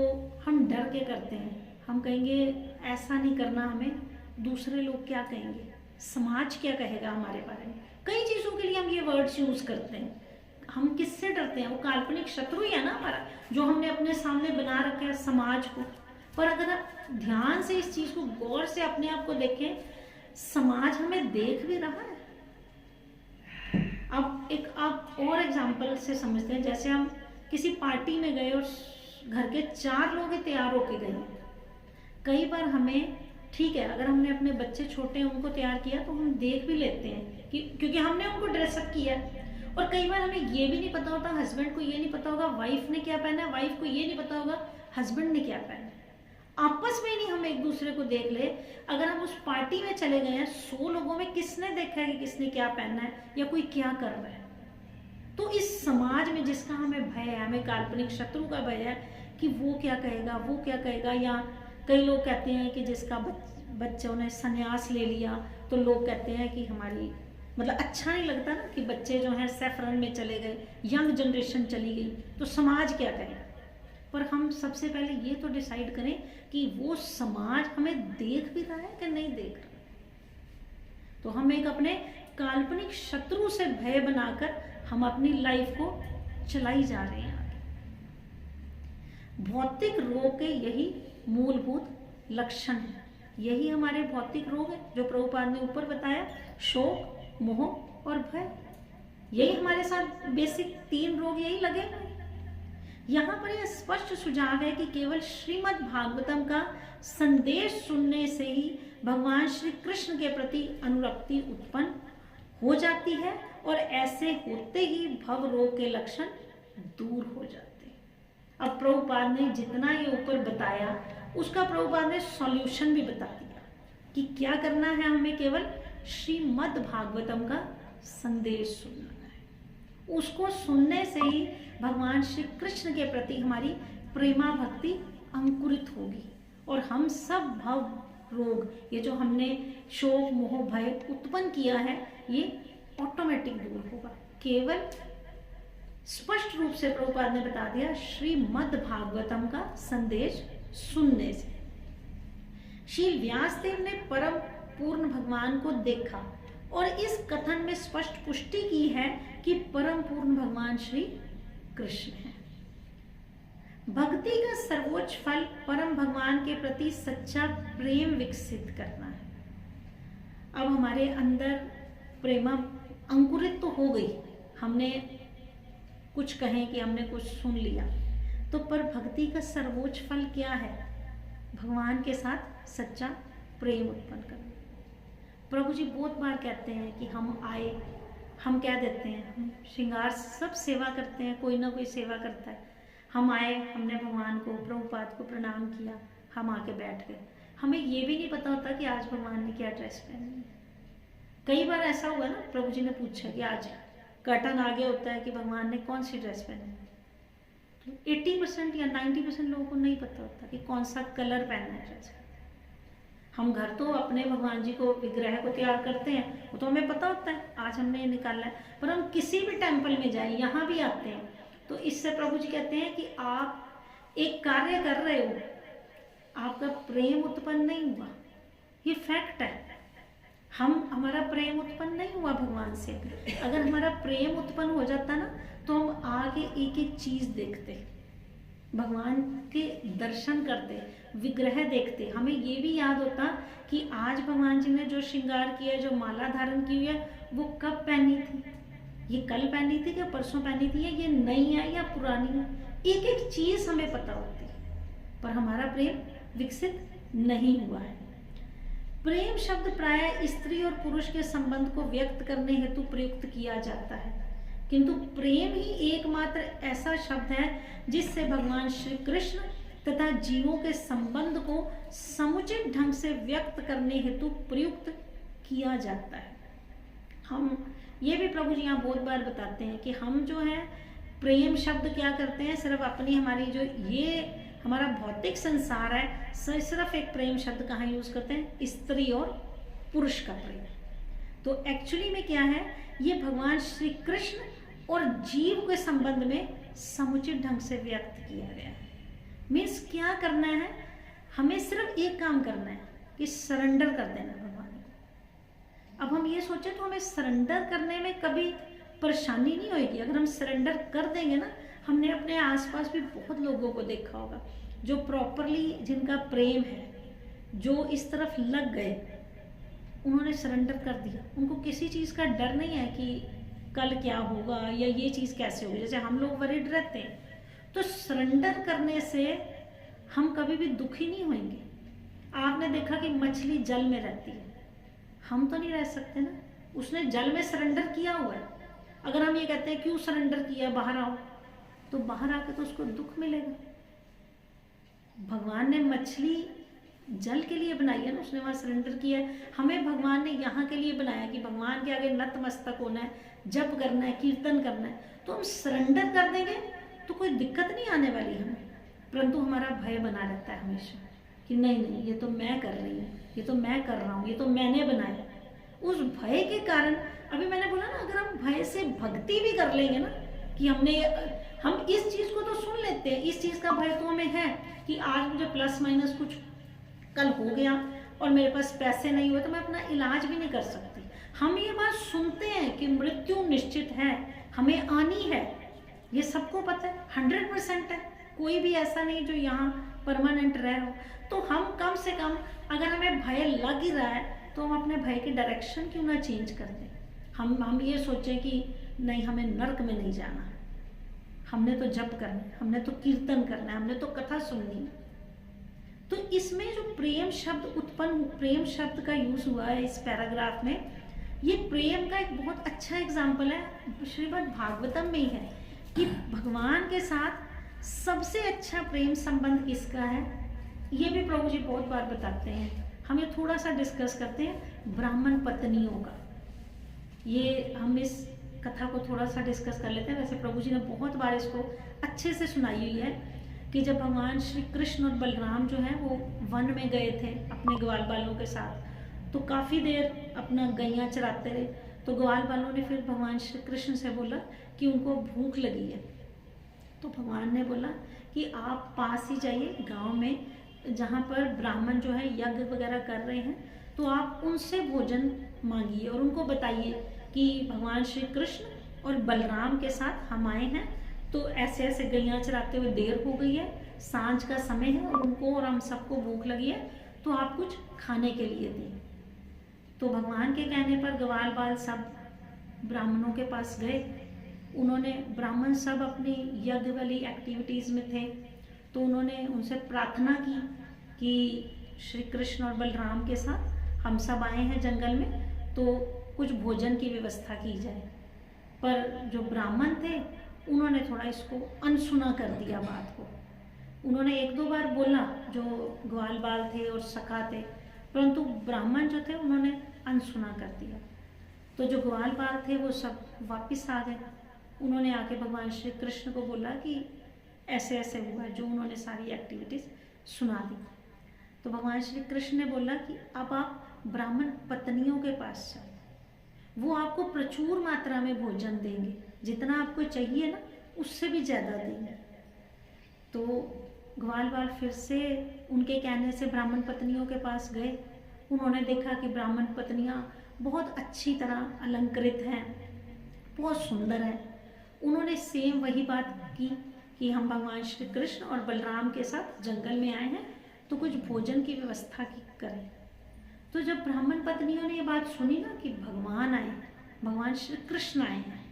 हम डर के करते हैं। हम कहेंगे ऐसा नहीं करना, हमें दूसरे लोग क्या कहेंगे, समाज क्या कहेगा हमारे बारे में। कई चीज़ों के लिए हम ये वर्ड्स यूज़ करते हैं। हम किससे डरते हैं? वो काल्पनिक शत्रु ही है ना हमारा, जो हमने अपने सामने बना रखा है, समाज को। पर अगर आप ध्यान से इस चीज को गौर से अपने आप को देखें, समाज हमें देख भी रहा है। अब एक आप और एग्जाम्पल से समझते हैं। जैसे हम किसी पार्टी में गए और घर के 4 लोग ही तैयार होके गए। कई बार हमें, ठीक है, अगर हमने अपने बच्चे छोटे हैं उनको तैयार किया तो हम देख भी लेते हैं कि क्योंकि हमने उनको ड्रेसअप किया है। और कई बार हमें ये भी नहीं पता होता, हस्बैंड को ये नहीं पता होगा वाइफ ने क्या पहना है, वाइफ को ये नहीं पता होगा हस्बैंड ने क्या पहना है। आपस में नहीं हम एक दूसरे को देख ले। अगर हम उस पार्टी में चले गए हैं, 100 लोगों में किसने देखा है कि किसने क्या पहनना है या कोई क्या कर रहा है? तो इस समाज में जिसका हमें भय है, हमें काल्पनिक शत्रु का भय है कि वो क्या कहेगा, वो क्या कहेगा। या कई लोग कहते हैं कि जिसका बच्चों ने संन्यास ले लिया तो लोग कहते हैं कि हमारी मतलब अच्छा नहीं लगता ना कि बच्चे जो हैं सैफरन में चले गए, यंग जनरेशन चली गई, तो समाज क्या कहे। पर हम सबसे पहले ये तो डिसाइड करें कि वो समाज हमें देख भी रहा है कि नहीं देख रहा। तो हम एक अपने काल्पनिक शत्रु से भय बनाकर हम अपनी लाइफ को चलाई जा रहे हैं आगे। भौतिक रोग के यही मूलभूत लक्षण है। यही हमारे भौतिक रोग है जो प्रभुपाद ने ऊपर बताया, शोक, मोह और भय। यही हमारे साथ बेसिक 3 रोग यही लगे हुए। यहाँ पर यह स्पष्ट सुझाव है कि केवल श्रीमद् भागवतम का संदेश सुनने से ही भगवान श्री कृष्ण के प्रति अनुरक्ति उत्पन्न हो जाती है और ऐसे होते ही भव रोग के लक्षण दूर हो जाते हैं। अब प्रभुपाद ने जितना ये ऊपर बताया उसका प्रभुपाद ने सॉल्यूशन भी बता दिया कि क्या करना है। हमें केवल श्रीमद् भागवतम का संदेश सुनना है। उसको सुनने से ही भगवान श्री कृष्ण के प्रति हमारी प्रेमा भक्ति अंकुरित होगी और हम सब भव रोग, ये जो हमने शोक, मोह, भय उत्पन्न किया है, ये ऑटोमेटिक दूर होगा। केवल स्पष्ट रूप से प्रभुपाद ने बता दिया श्रीमद् भागवतम का संदेश सुनने से। श्री व्यासदेव ने परम पूर्ण भगवान को देखा और इस कथन में स्पष्ट पुष्टि की है कि परम पूर्ण भगवान श्री कृष्ण है। भक्ति का सर्वोच्च फल परम भगवान के प्रति सच्चा प्रेम विकसित करना है। अब हमारे अंदर प्रेमा अंकुरित तो हो गई, हमने कुछ कहें कि हमने कुछ सुन लिया, तो पर भक्ति का सर्वोच्च फल क्या है? भगवान के साथ सच्चा प्रेम उत्पन्न करना। प्रभु जी बहुत बार कहते हैं कि हम आए, हम क्या देते हैं, हम श्रृंगार सब सेवा करते हैं, कोई ना कोई सेवा करता है। हम आए, हमने भगवान को, प्रभुपाद को प्रणाम किया, हम आके बैठ गए। हमें ये भी नहीं पता होता कि आज भगवान ने क्या ड्रेस पहनी है। कई बार ऐसा हुआ ना, प्रभु जी ने पूछा कि आज कर्टन आगे होता है कि भगवान ने कौन सी ड्रेस पहनी है, तो 80% या 90% लोगों को नहीं पता होता कि कौन सा कलर पहनना है ड्रेस। हम घर तो अपने भगवान जी को, विग्रह को तैयार करते हैं, वो तो हमें पता होता है आज हमने ये निकालना है। पर हम किसी भी टेम्पल में जाए, यहाँ भी आते हैं, तो इससे प्रभु जी कहते हैं कि आप एक कार्य कर रहे हो, आपका प्रेम उत्पन्न नहीं हुआ, ये फैक्ट है। हमारा प्रेम उत्पन्न नहीं हुआ भगवान से। अगर हमारा प्रेम उत्पन्न हो जाता ना, तो हम आगे एक एक चीज देखते, भगवान के दर्शन करते, विग्रह देखते। हमें ये भी याद होता कि आज भगवान जी ने जो श्रृंगार किया, जो माला धारण की हुई है, वो कब पहनी थी, ये कल पहनी थी या परसों पहनी थी, या ये नई है या पुरानी है। एक एक चीज हमें पता होती है, पर हमारा प्रेम विकसित नहीं हुआ है। प्रेम शब्द प्रायः स्त्री और पुरुष के संबंध को व्यक्त करने हेतु प्रयुक्त किया जाता है, किंतु प्रेम ही एकमात्र ऐसा शब्द है जिससे भगवान श्री कृष्ण तथा जीवों के संबंध को समुचित ढंग से व्यक्त करने हेतु प्रयुक्त किया जाता है। हम ये भी प्रभु जी यहाँ बहुत बार बताते हैं कि हम जो है प्रेम शब्द क्या करते हैं, सिर्फ अपनी हमारी जो ये हमारा भौतिक संसार है, सिर्फ एक प्रेम शब्द कहाँ यूज करते हैं, स्त्री और पुरुष का प्रेम। तो एक्चुअली में क्या है, ये भगवान श्री कृष्ण और जीव के संबंध में समुचित ढंग से व्यक्त किया गया है। मीन्स क्या करना है, हमें सिर्फ एक काम करना है कि सरेंडर कर देना भगवान को। अब हम ये सोचे तो हमें सरेंडर करने में कभी परेशानी नहीं होगी। अगर हम सरेंडर कर देंगे ना, हमने अपने आसपास भी बहुत लोगों को देखा होगा जो प्रॉपरली, जिनका प्रेम है, जो इस तरफ लग गए, उन्होंने सरेंडर कर दिया। उनको किसी चीज़ का डर नहीं है कि कल क्या होगा या ये चीज़ कैसे होगी, जैसे हम लोग वरीड रहते हैं। तो सरेंडर करने से हम कभी भी दुखी नहीं होंगे। आपने देखा कि मछली जल में रहती है, हम तो नहीं रह सकते ना, उसने जल में सरेंडर किया हुआ है। अगर हम ये कहते हैं क्यों सरेंडर किया, बाहर आओ, तो बाहर आके तो उसको दुख मिलेगा। भगवान ने मछली जल के लिए बनाई है ना, उसने वहाँ सरेंडर किया है। हमें भगवान ने यहाँ के लिए बनाया कि भगवान के आगे नतमस्तक होना है, जप करना है, कीर्तन करना है। तो हम सरेंडर कर देंगे तो कोई दिक्कत नहीं आने वाली हमें, परंतु हमारा भय बना रहता है हमेशा कि नहीं नहीं, ये तो मैं कर रही हूँ, ये तो मैं कर रहा हूँ, ये तो मैंने बनाया। उस भय के कारण, अभी मैंने बोला ना, अगर हम भय से भक्ति भी कर लेंगे ना, कि हम इस चीज़ को तो सुन लेते हैं, इस चीज़ का भय तो हमें है कि आज मुझे प्लस माइनस कुछ कल हो गया और मेरे पास पैसे नहीं हुए तो मैं अपना इलाज भी नहीं कर सकती। हम ये बात सुनते हैं कि मृत्यु निश्चित है, हमें आनी है, ये सबको पता है, 100% है। कोई भी ऐसा नहीं जो यहाँ परमानेंट रहे हो। तो हम कम से कम, अगर हमें भय लग ही रहा है तो हम अपने भय की डायरेक्शन क्यों ना चेंज कर दें। हम ये सोचें कि नहीं, हमें नर्क में नहीं जाना, हमने तो जप करना है, हमने तो कीर्तन करना है, हमने तो कथा सुननी है। तो इसमें जो प्रेम शब्द का यूज हुआ है इस पैराग्राफ में, ये प्रेम का एक बहुत अच्छा एग्जाम्पल है, श्रीमद् भागवतम में ही है कि भगवान के साथ सबसे अच्छा प्रेम संबंध किसका है। ये भी प्रभु जी बहुत बार बताते हैं। हम ये थोड़ा सा डिस्कस करते हैं ब्राह्मण पत्नियों का। ये हम इस कथा को थोड़ा सा डिस्कस कर लेते हैं। वैसे प्रभु जी ने बहुत बार इसको अच्छे से सुनाई हुई है कि जब भगवान श्री कृष्ण और बलराम जो हैं वो वन में गए थे अपने ग्वाल बालों के साथ, तो काफ़ी देर अपना गैया चराते रहे। तो ग्वाल बालों ने फिर भगवान श्री कृष्ण से बोला कि उनको भूख लगी है। तो भगवान ने बोला कि आप पास ही जाइए गांव में, जहाँ पर ब्राह्मण जो है यज्ञ वगैरह कर रहे हैं, तो आप उनसे भोजन मांगिए और उनको बताइए कि भगवान श्री कृष्ण और बलराम के साथ हम आए हैं, तो ऐसे ऐसे गैया चराते हुए देर हो गई है, सांझ का समय है और उनको और हम सबको भूख लगी है, तो आप कुछ खाने के लिए दें। तो भगवान के कहने पर ग्वाल बाल सब ब्राह्मणों के पास गए। उन्होंने, ब्राह्मण सब अपनी यज्ञ वाली एक्टिविटीज़ में थे, तो उन्होंने उनसे प्रार्थना की कि श्री कृष्ण और बलराम के साथ हम सब आए हैं जंगल में, तो कुछ भोजन की व्यवस्था की जाए। पर जो ब्राह्मण थे उन्होंने थोड़ा इसको अनसुना कर दिया बात को। उन्होंने एक दो बार बोला, जो ग्वाल बाल थे और सखा थे, परंतु ब्राह्मण जो थे उन्होंने अनसुना कर दिया। तो जो ग्वाल बाल थे वो सब वापस आ गए। उन्होंने आके भगवान श्री कृष्ण को बोला कि ऐसे ऐसे हुआ, जो उन्होंने सारी एक्टिविटीज़ सुना दी। तो भगवान श्री कृष्ण ने बोला कि अब आप ब्राह्मण पत्नियों के पास जाओ, वो आपको प्रचुर मात्रा में भोजन देंगे, जितना आपको चाहिए ना उससे भी ज़्यादा देंगे। तो ग्वाल बाल फिर से उनके कहने से ब्राह्मण पत्नियों के पास गए। उन्होंने देखा कि ब्राह्मण पत्नियां बहुत अच्छी तरह अलंकृत हैं, बहुत सुंदर हैं। उन्होंने सेम वही बात की कि हम भगवान श्री कृष्ण और बलराम के साथ जंगल में आए हैं, तो कुछ भोजन की व्यवस्था की करें। तो जब ब्राह्मण पत्नियों ने ये बात सुनी ना कि भगवान आए, भगवान श्री कृष्ण आए हैं,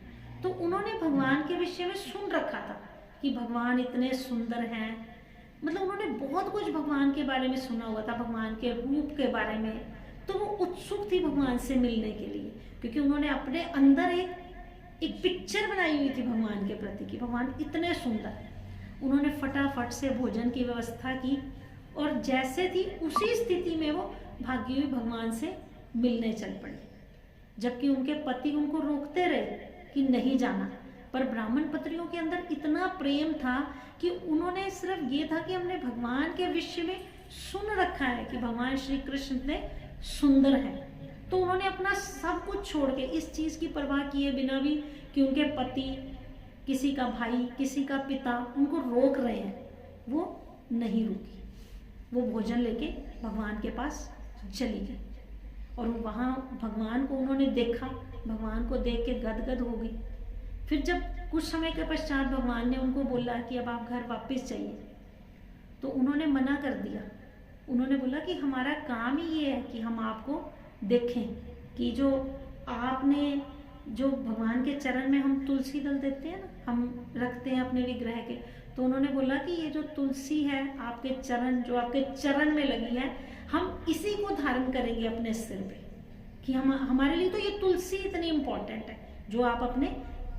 तो उन्होंने भगवान के विषय में सुन रखा था कि भगवान इतने सुंदर हैं, मतलब उन्होंने बहुत कुछ भगवान के बारे में सुना हुआ था, भगवान के रूप के बारे में। तो वो उत्सुक थी भगवान से मिलने के लिए, क्योंकि उन्होंने अपने अंदर एक पिक्चर बनाई हुई थी भगवान के प्रति कि भगवान इतने सुंदर हैं। उन्होंने फटाफट से भोजन की व्यवस्था की और जैसे थी उसी स्थिति में वो भागी हुई भगवान से मिलने चल पड़ी, जबकि उनके पति उनको रोकते रहे कि नहीं जाना। पर ब्राह्मण पत्नियों के अंदर इतना प्रेम था कि उन्होंने सिर्फ ये था कि हमने भगवान के विषय में सुन रखा है कि भगवान श्री कृष्ण इतने सुंदर हैं, तो उन्होंने अपना सब कुछ छोड़ के, इस चीज़ की परवाह किए बिना भी कि उनके पति, किसी का भाई, किसी का पिता उनको रोक रहे हैं, वो नहीं रुकी। वो भोजन लेके भगवान के पास चली गई और वहाँ भगवान को उन्होंने देखा। भगवान को देख के गदगद हो गई फिर जब कुछ समय के पश्चात भगवान ने उनको बोला कि अब आप घर वापस जाइए, तो उन्होंने मना कर दिया। उन्होंने बोला कि हमारा काम ही ये है कि हम आपको देखें कि जो आपने जो भगवान के चरण में हम तुलसी दल देते हैं ना, हम रखते हैं अपने विग्रह के, तो उन्होंने बोला कि ये जो तुलसी है आपके चरण, जो आपके चरण में लगी है, हम इसी को धारण करेंगे अपने सिर पे, कि हम हमारे लिए तो ये तुलसी इतनी इम्पोर्टेंट है जो आप अपने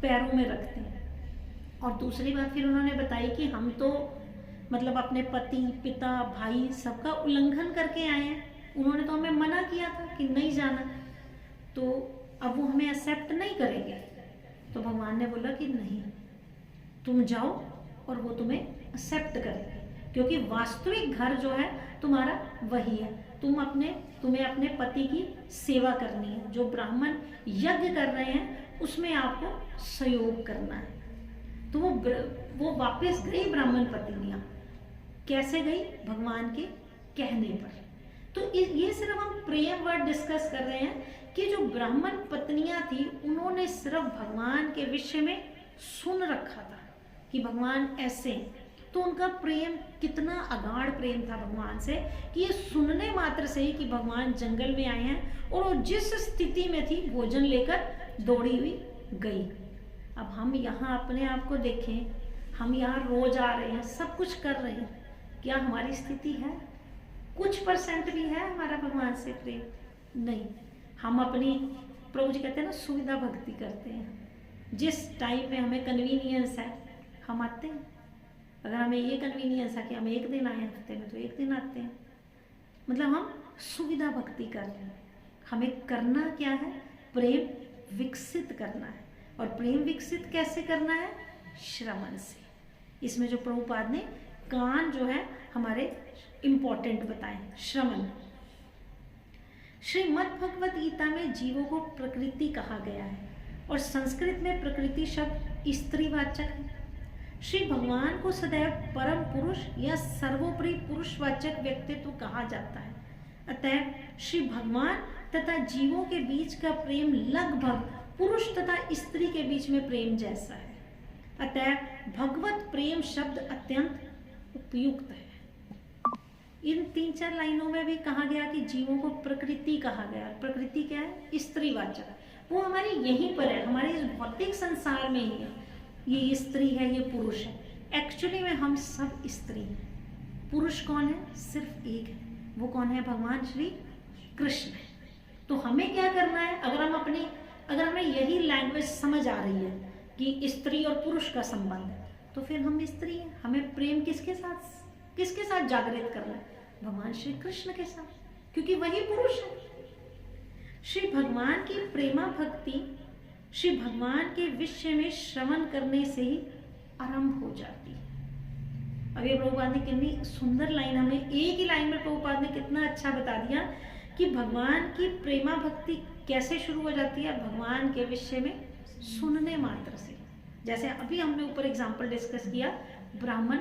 पैरों में रखते हैं। और दूसरी बात फिर उन्होंने बताई कि हम तो मतलब अपने पति, पिता, भाई सबका उल्लंघन करके आए हैं, उन्होंने तो हमें मना किया था कि नहीं जाना, तो अब वो हमें एक्सेप्ट नहीं करेंगे। तो भगवान ने बोला कि नहीं, तुम जाओ और वो तुम्हें एक्सेप्ट करेंगे, क्योंकि वास्तविक घर जो है तुम्हारा वही है। तुम्हें अपने पति की सेवा करनी है, जो ब्राह्मण यज्ञ कर रहे हैं उसमें आपको सहयोग करना है। तो वो वापस गई ब्राह्मण पत्नियां। कैसे गई? भगवान के कहने पर। तो ये सिर्फ हम प्रेम वर्ड डिस्कस कर रहे हैं कि जो ब्राह्मण पत्नियां थी उन्होंने सिर्फ भगवान के विषय में सुन रखा था कि भगवान ऐसे, तो उनका प्रेम कितना अगाढ़ प्रेम था भगवान से कि ये सुनने मात्र से ही कि भगवान जंगल में आए हैं और वो जिस स्थिति में थी भोजन लेकर दौड़ी हुई गई। अब हम यहाँ अपने आप को देखें, हम यहाँ रोज आ रहे हैं, सब कुछ कर रहे हैं, क्या हमारी स्थिति है? कुछ % भी है हमारा भगवान से प्रेम? नहीं। हम अपनी, प्रभु जी कहते हैं ना, सुविधा भक्ति करते हैं। जिस टाइम में हमें कन्वीनियंस है हम आते हैं। अगर हमें ये कन्वीनियंस है कि हम एक दिन आए हफ्ते में, तो एक दिन आते हैं। मतलब हम सुविधा भक्ति कर रहे हैं। हमें करना क्या है? प्रेम विकसित करना है। और प्रेम विकसित कैसे करना है? श्रवण से। इसमें जो प्रभुपाद ने कान जो है हमारे इम्पोर्टेंट बताए, श्रवण। श्रीमद् भगवत गीता में जीवों को प्रकृति कहा गया है और संस्कृत में प्रकृति शब्द स्त्रीवाचक है। श्री भगवान को सदैव परम पुरुष या सर्वोपरि पुरुषवाचक व्यक्तित्व कहा जाता है। अतः श्री भगवान तथा जीवों के बीच का प्रेम लगभग पुरुष तथा स्त्री के बीच में प्रेम जैसा है। अतः भगवत प्रेम शब्द अत्यंत उपयुक्त है। इन 3-4 लाइनों में भी कहा गया कि जीवों को प्रकृति कहा गया। प्रकृति क्या है? स्त्रीवाचक। वो हमारी यहीं पर है, हमारे इस भौतिक संसार में ही है। ये स्त्री है, ये पुरुष है। एक्चुअली में हम सब स्त्री हैं। पुरुष कौन है? सिर्फ एक है। वो कौन है? भगवान श्री कृष्ण है। तो हमें क्या करना है? अगर हमें यही लैंग्वेज समझ आ रही है कि स्त्री और पुरुष का संबंध है, तो फिर हम स्त्री हैं। हमें प्रेम किसके साथ जागृत करना है? भगवान श्री कृष्ण के साथ, क्योंकि वही पुरुष है। श्री भगवान की प्रेमा भक्ति श्री भगवान के विषय में श्रवण करने से ही आरंभ हो जाती है। अब ये प्रभुपाद ने कितनी सुंदर लाइन, हमें एक ही लाइन में प्रभुपाद ने कितना अच्छा बता दिया कि भगवान की प्रेमा भक्ति कैसे शुरू हो जाती है? भगवान के विषय में सुनने मात्र से। जैसे अभी हमने ऊपर एग्जाम्पल डिस्कस किया ब्राह्मण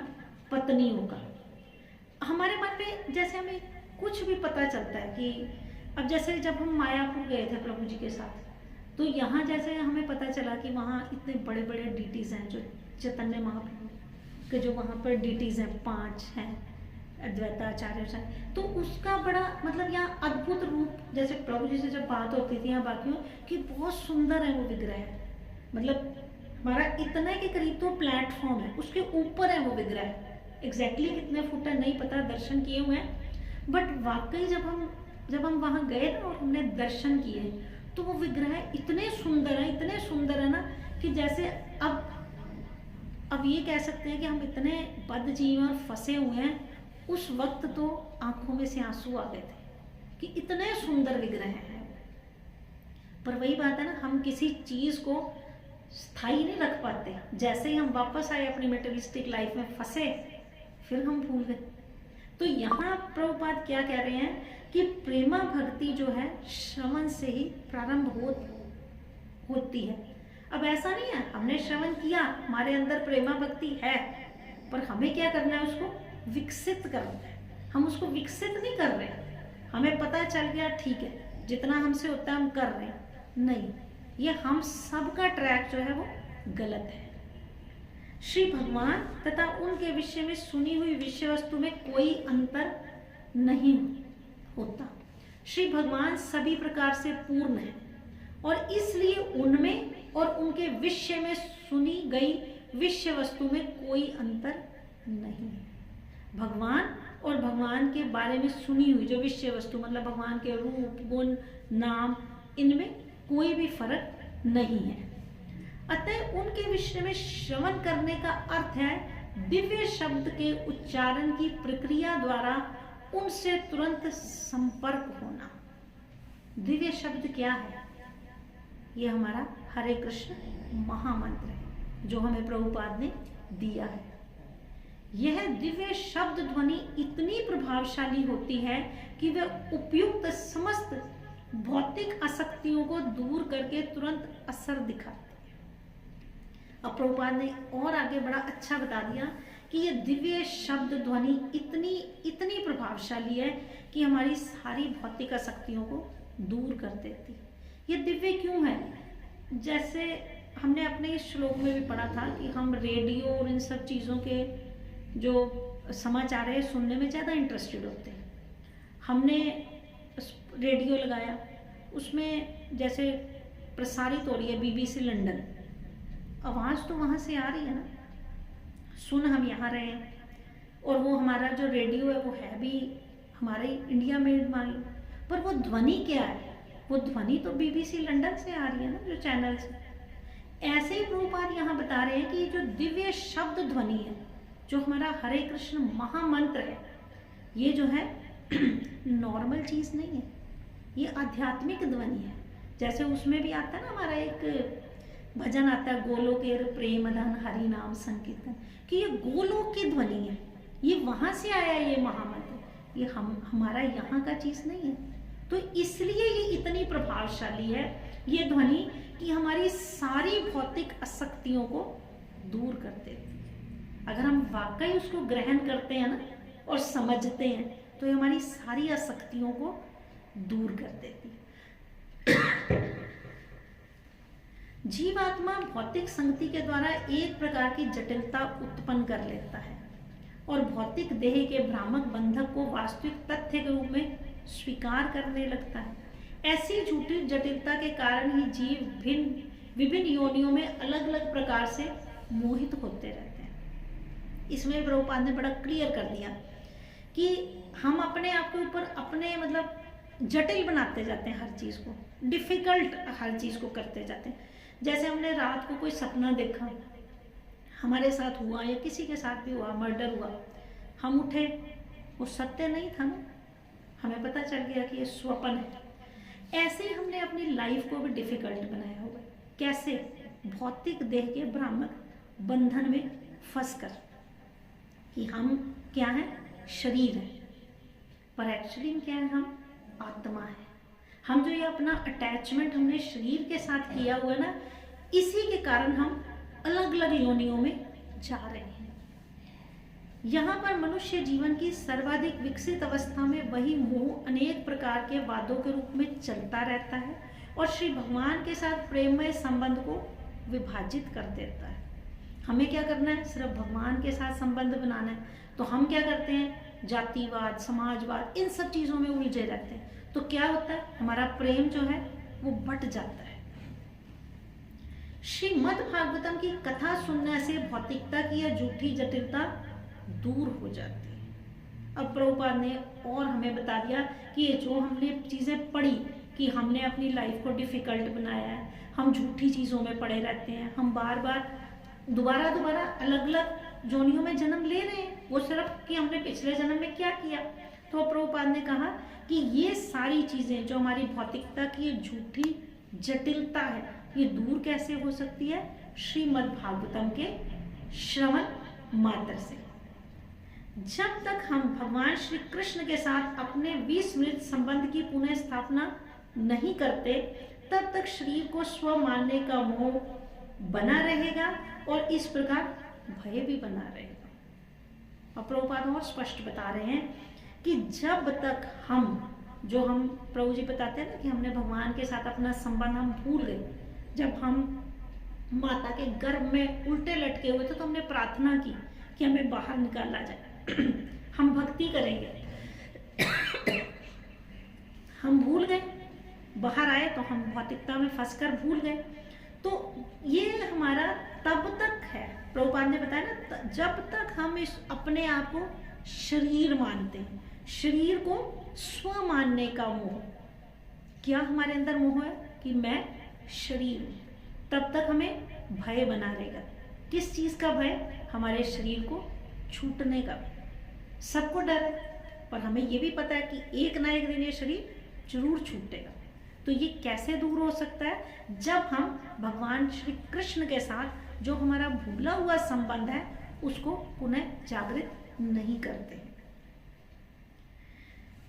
पत्नियों का। हमारे मन में जैसे हमें कुछ भी पता चलता है कि अब जैसे जब हम मायापुर गए थे प्रभु जी के साथ, तो यहाँ जैसे हमें पता चला कि वहाँ इतने बड़े बड़े डीटीज हैं, जो चैतन्य महाप्रभु के जो वहाँ पर डीटीज हैं 5 हैं, अद्वैताचार्य, तो उसका बड़ा मतलब यहाँ अद्भुत रूप, जैसे प्रभु जी से जब बात होती थी यहाँ बाकियों कि बहुत सुंदर है वो विग्रह। मतलब हमारा इतने के करीब तो प्लेटफॉर्म है, उसके ऊपर है वो विग्रह। एग्जैक्टली कितने फुट है नहीं पता, दर्शन किए हुए हैं, बट वाकई जब हम वहाँ गए ना और हमने दर्शन किए, तो वो विग्रह इतने सुंदर है ना कि जैसे अब ये कह सकते हैं कि हम इतने बद्ध जीवन फंसे हुए हैं। उस वक्त तो आंखों में से आंसू आ गए थे कि इतने सुंदर विग्रह हैं। पर वही बात है ना, हम किसी चीज को स्थायी नहीं रख पाते। जैसे ही हम वापस आए अपनी मेटेरियलिस्टिक लाइफ में फंसे, फिर हम भूल गए। तो यहाँ प्रभुपाद क्या कह रहे हैं कि प्रेमा भक्ति जो है श्रवण से ही प्रारंभ होती है। अब ऐसा नहीं है हमने श्रवण किया, हमारे अंदर प्रेमा भक्ति है, पर हमें क्या करना है? उसको विकसित करना है। हम उसको विकसित नहीं कर रहे। हमें पता चल गया ठीक है, जितना हमसे होता है हम कर रहे हैं, नहीं। ये हम सबका ट्रैक जो है वो गलत है। श्री भगवान तथा उनके विषय में सुनी हुई विषय वस्तु में कोई अंतर नहीं होता। श्री भगवान सभी प्रकार से पूर्ण है और इसलिए उनमें और उनके विषय में सुनी गई विषय वस्तु में कोई अंतर नहीं है। भगवान और भगवान के बारे में सुनी हुई जो विषय वस्तु मतलब भगवान के रूप, गुण, नाम, इनमें कोई भी फर्क नहीं है। अतः उनके विषय में श्रवण करने का अर्थ है दिव्य शब्द के उच्चारण की प्रक्रिया द्वारा उनसे तुरंत संपर्क होना। दिव्य शब्द क्या है? ये हमारा हरे कृष्ण महामंत्र है जो हमें प्रभुपाद ने दिया है। यह दिव्य शब्द ध्वनि इतनी प्रभावशाली होती है कि वह उपयुक्त समस्त भौतिक आसक्तियों को दूर करके तुरंत असर दिखाती है। अब प्रभुपाद ने और आगे बड़ा अच्छा बता दिया कि यह दिव्य शब्द ध्वनि इतनी प्रभावशाली है कि हमारी सारी भौतिक आसक्तियों को दूर कर देती है। ये दिव्य क्यों है? जैसे हमने अपने इस श्लोक में भी पढ़ा था कि हम रेडियो और इन सब चीज़ों के जो समाचार है सुनने में ज़्यादा इंटरेस्टेड होते हैं। हमने रेडियो लगाया, उसमें जैसे प्रसारित हो रही है BBC लंदन, आवाज़ तो वहाँ से आ रही है ना, सुन हम यहाँ रहे हैं और वो हमारा जो रेडियो है वो है भी हमारे इंडिया में मान लो, पर वो ध्वनि क्या है? वो ध्वनि तो BBC लंदन से आ रही है ना, जो चैनल से। ऐसे ही प्रभुपाद यहाँ बता रहे हैं कि जो दिव्य शब्द ध्वनि है, जो हमारा हरे कृष्ण महामंत्र है, ये जो है नॉर्मल चीज़ नहीं है, ये आध्यात्मिक ध्वनि है। जैसे उसमें भी आता है ना, हमारा एक भजन आता है, गोलोकेर प्रेम धन हरि नाम संकीर्तन, कि ये गोलोक की ध्वनि है, ये वहाँ से आया है ये महामंत्र, ये हमारा यहाँ का चीज़ नहीं है। तो इसलिए ये इतनी प्रभावशाली है ये ध्वनि कि हमारी सारी भौतिक आसक्तियों को दूर कर देती है। अगर हम वाकई उसको ग्रहण करते हैं ना और समझते हैं तो ये हमारी सारी आसक्तियों को दूर कर देती है। जीवात्मा भौतिक संगति के द्वारा एक प्रकार की जटिलता उत्पन्न कर लेता है और भौतिक देह के भ्रामक बंधक को वास्तविक तथ्य के रूप में स्वीकार करने लगता है। ऐसी झूठी जटिलता के कारण ही जीव विभिन्न योनियों में अलग अलग प्रकार से मोहित होते रहते हैं। इसमें प्रभुपाद ने बड़ा क्लियर कर दिया कि हम अपने आप के ऊपर अपने मतलब जटिल बनाते जाते हैं, हर चीज़ को डिफिकल्ट हर चीज़ को करते जाते हैं। जैसे हमने रात को कोई सपना देखा, हमारे साथ हुआ या किसी के साथ भी हुआ, मर्डर हुआ, हम उठे, वो सत्य नहीं था ना, हमें पता चल गया कि ये स्वप्न है। ऐसे ही हमने अपनी लाइफ को भी डिफिकल्ट बनाया होगा। कैसे? भौतिक देह के भ्रामक बंधन में फंसकर कि हम क्या है, शरीर है, पर एक्चुअली में क्या है, हम आत्मा है। हम जो ये अपना अटैचमेंट हमने शरीर के साथ किया हुआ है ना, इसी के कारण हम अलग अलग योनियों में जा रहे हैं। यहाँ पर मनुष्य जीवन की सर्वाधिक विकसित अवस्था में वही मोह अनेक प्रकार के वादों के रूप में चलता रहता है और श्री भगवान के साथ प्रेममय संबंध को विभाजित कर देता है। हमें क्या करना है? सिर्फ भगवान के साथ संबंध बनाना है। तो हम क्या करते हैं? जातिवाद, समाजवाद, इन सब चीज़ों में उलझे रहते हैं। तो क्या होता है? हमारा प्रेम जो है वो बट जाता है। श्रीमद् भागवतम की कथा सुनने से भौतिकता की यह झूठी जटिलता दूर हो जाती है। अब प्रभुपाद ने और हमें बता दिया कि ये जो हमने चीज़ें पढ़ी कि हमने अपनी लाइफ को डिफ़िकल्ट बनाया है, हम झूठी चीज़ों में पड़े रहते हैं, हम बार बार दोबारा अलग अलग जोनियों में जन्म ले रहे हैं, वो सिर्फ कि हमने पिछले जन्म में क्या किया। तो प्रभुपाद ने कहा कि ये सारी चीज़ें जो हमारी भौतिकता की ये झूठी जटिलता है, ये दूर कैसे हो सकती है? श्रीमद् भागवतम के श्रवण मात्र से। जब तक हम भगवान श्री कृष्ण के साथ अपने विस्मृत संबंध की पुनः स्थापना नहीं करते, तब तक शरीर को स्व मानने का मोह बना रहेगा और इस प्रकार भय भी बना रहेगा। और प्रभुपाद और स्पष्ट बता रहे हैं कि जब तक हम प्रभु जी बताते हैं ना कि हमने भगवान के साथ अपना संबंध हम भूल गए, जब हम माता के गर्भ में उल्टे लटके हुए थे, तो हमने प्रार्थना की कि हमें बाहर निकाला जाए। हम भक्ति करेंगे, हम भूल गए, बाहर आए तो हम भौतिकता में फंसकर भूल गए। तो ये हमारा तब तक है, प्रभुपाद ने बताया ना, जब तक हम इस अपने आप को शरीर मानते हैं, शरीर को स्व मानने का मोह, क्या हमारे अंदर मोह है कि मैं शरीर हूं, तब तक हमें भय बना रहेगा। किस चीज का भय? हमारे शरीर को छूटने का भय। सबको डर है, पर हमें ये भी पता है कि एक ना एक दिन ये शरीर जरूर छूटेगा। तो ये कैसे दूर हो सकता है? जब हम भगवान श्री कृष्ण के साथ जो हमारा भूला हुआ संबंध है उसको पुनः जागृत नहीं करते।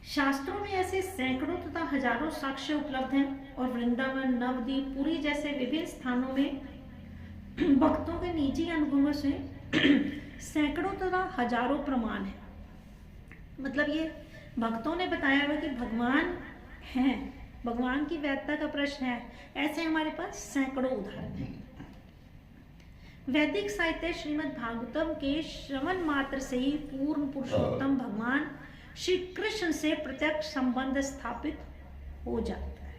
शास्त्रों में ऐसे सैकड़ों तथा हजारों साक्ष्य उपलब्ध हैं और वृंदावन, नवद्वीप, पुरी जैसे विभिन्न स्थानों में भक्तों के निजी अनुभवों से सैकड़ों तथा हजारों प्रमाण हैं। मतलब ये भक्तों ने बताया हुआ कि भगवान हैं, भगवान की वैधता का प्रश्न है, ऐसे हमारे पास सैकड़ों उदाहरण हैं। वैदिक साहित्य श्रीमद् भागवतम के श्रवण मात्र से ही पूर्ण पुरुषोत्तम भगवान श्री कृष्ण से प्रत्यक्ष संबंध स्थापित हो जाता है।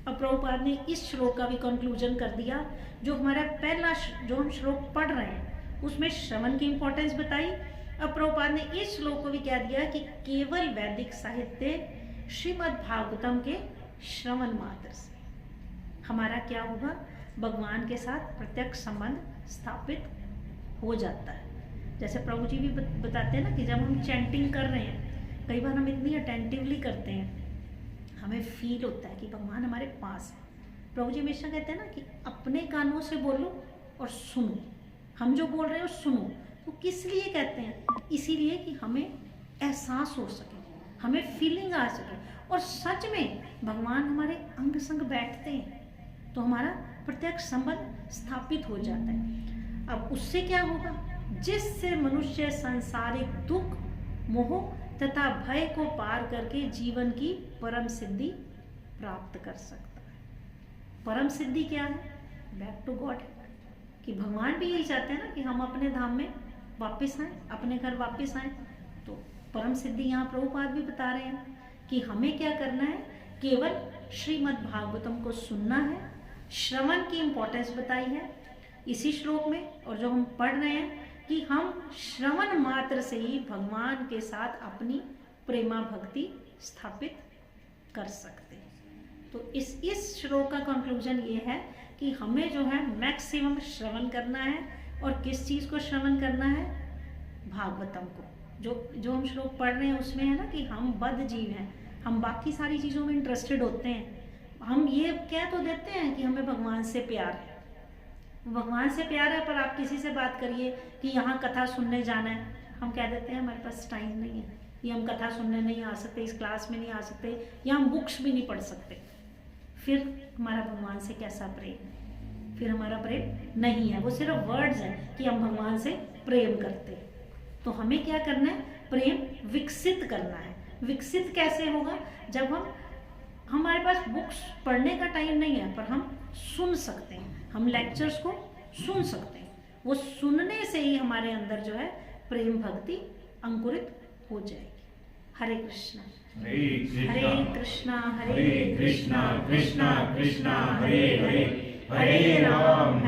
अब प्रभुपाद ने इस श्लोक का भी कंक्लूजन कर दिया। जो हमारा पहला जो हम श्लोक पढ़ रहे हैं उसमें श्रवण की इंपॉर्टेंस बताई। अब प्रभुपाद ने इस श्लोक को भी कह दिया कि केवल वैदिक साहित्य श्रीमद् भागवतम के श्रवण मात्र से हमारा क्या होगा? भगवान के साथ प्रत्यक्ष संबंध स्थापित हो जाता है। जैसे प्रभु जी भी बताते हैं ना कि जब हम चैंटिंग कर रहे हैं, कई बार हम इतनी अटेंटिवली करते हैं, हमें फील होता है कि भगवान हमारे पास है। प्रभु जी हमेशा कहते हैं ना कि अपने कानों से बोलो और सुनो, हम जो बोल रहे हो सुनो। तो किस लिए कहते हैं? इसीलिए कि हमें एहसास हो सके, हमें फीलिंग आ सके, और सच में भगवान हमारे अंग संग बैठते हैं तो हमारा प्रत्यक्ष संबंध स्थापित हो जाता है। अब उससे क्या होगा? जिससे मनुष्य सांसारिक दुख, मोह तथा भय को पार करके जीवन की परम सिद्धि प्राप्त कर सकता है। परम सिद्धि क्या है? Back to God. कि भगवान भी यही चाहते हैं ना कि हम अपने धाम में वापस आए, अपने घर वापस आए। तो परम सिद्धि यहाँ प्रभुपाद भी बता रहे हैं कि हमें क्या करना है? केवल श्रीमद् भागवतम को सुनना है। श्रवण की इंपॉर्टेंस बताई है इसी श्लोक में, और जो हम पढ़ रहे हैं कि हम श्रवण मात्र से ही भगवान के साथ अपनी प्रेमा भक्ति स्थापित कर सकते हैं। तो इस श्लोक का कंक्लूजन ये है कि हमें जो है मैक्सिमम श्रवण करना है। और किस चीज़ को श्रवण करना है? भागवतम को। जो हम श्लोक पढ़ रहे हैं उसमें है ना कि हम बद्ध जीव हैं, हम बाकी सारी चीज़ों में इंटरेस्टेड होते हैं। हम ये कह तो देते हैं कि हमें भगवान से प्यार है, भगवान से प्यार है, पर आप किसी से बात करिए कि यहाँ कथा सुनने जाना है, हम कह देते हैं हमारे पास टाइम नहीं है, ये हम कथा सुनने नहीं आ सकते, इस क्लास में नहीं आ सकते, या हम बुक्स भी नहीं पढ़ सकते। फिर हमारा भगवान से कैसा प्रेम है? फिर हमारा प्रेम नहीं है, वो सिर्फ वर्ड्स हैं कि हम भगवान से प्रेम करते हैं। तो हमें क्या करना है? प्रेम विकसित करना है। विकसित कैसे होगा? जब हमारे पास बुक्स पढ़ने का टाइम नहीं है, पर हम सुन सकते हैं, हम लेक्चर्स को सुन सकते हैं। वो सुनने से ही हमारे अंदर जो है प्रेम भक्ति अंकुरित हो जाएगी। हरे कृष्णा हरे कृष्णा हरे कृष्णा कृष्णा कृष्णा हरे हरे, हरे राम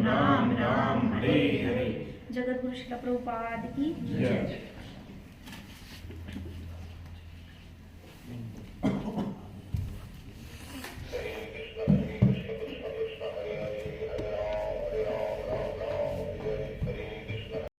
राम राम हरे हरे। जगत गुरु श्रील प्रभुपाद की जय।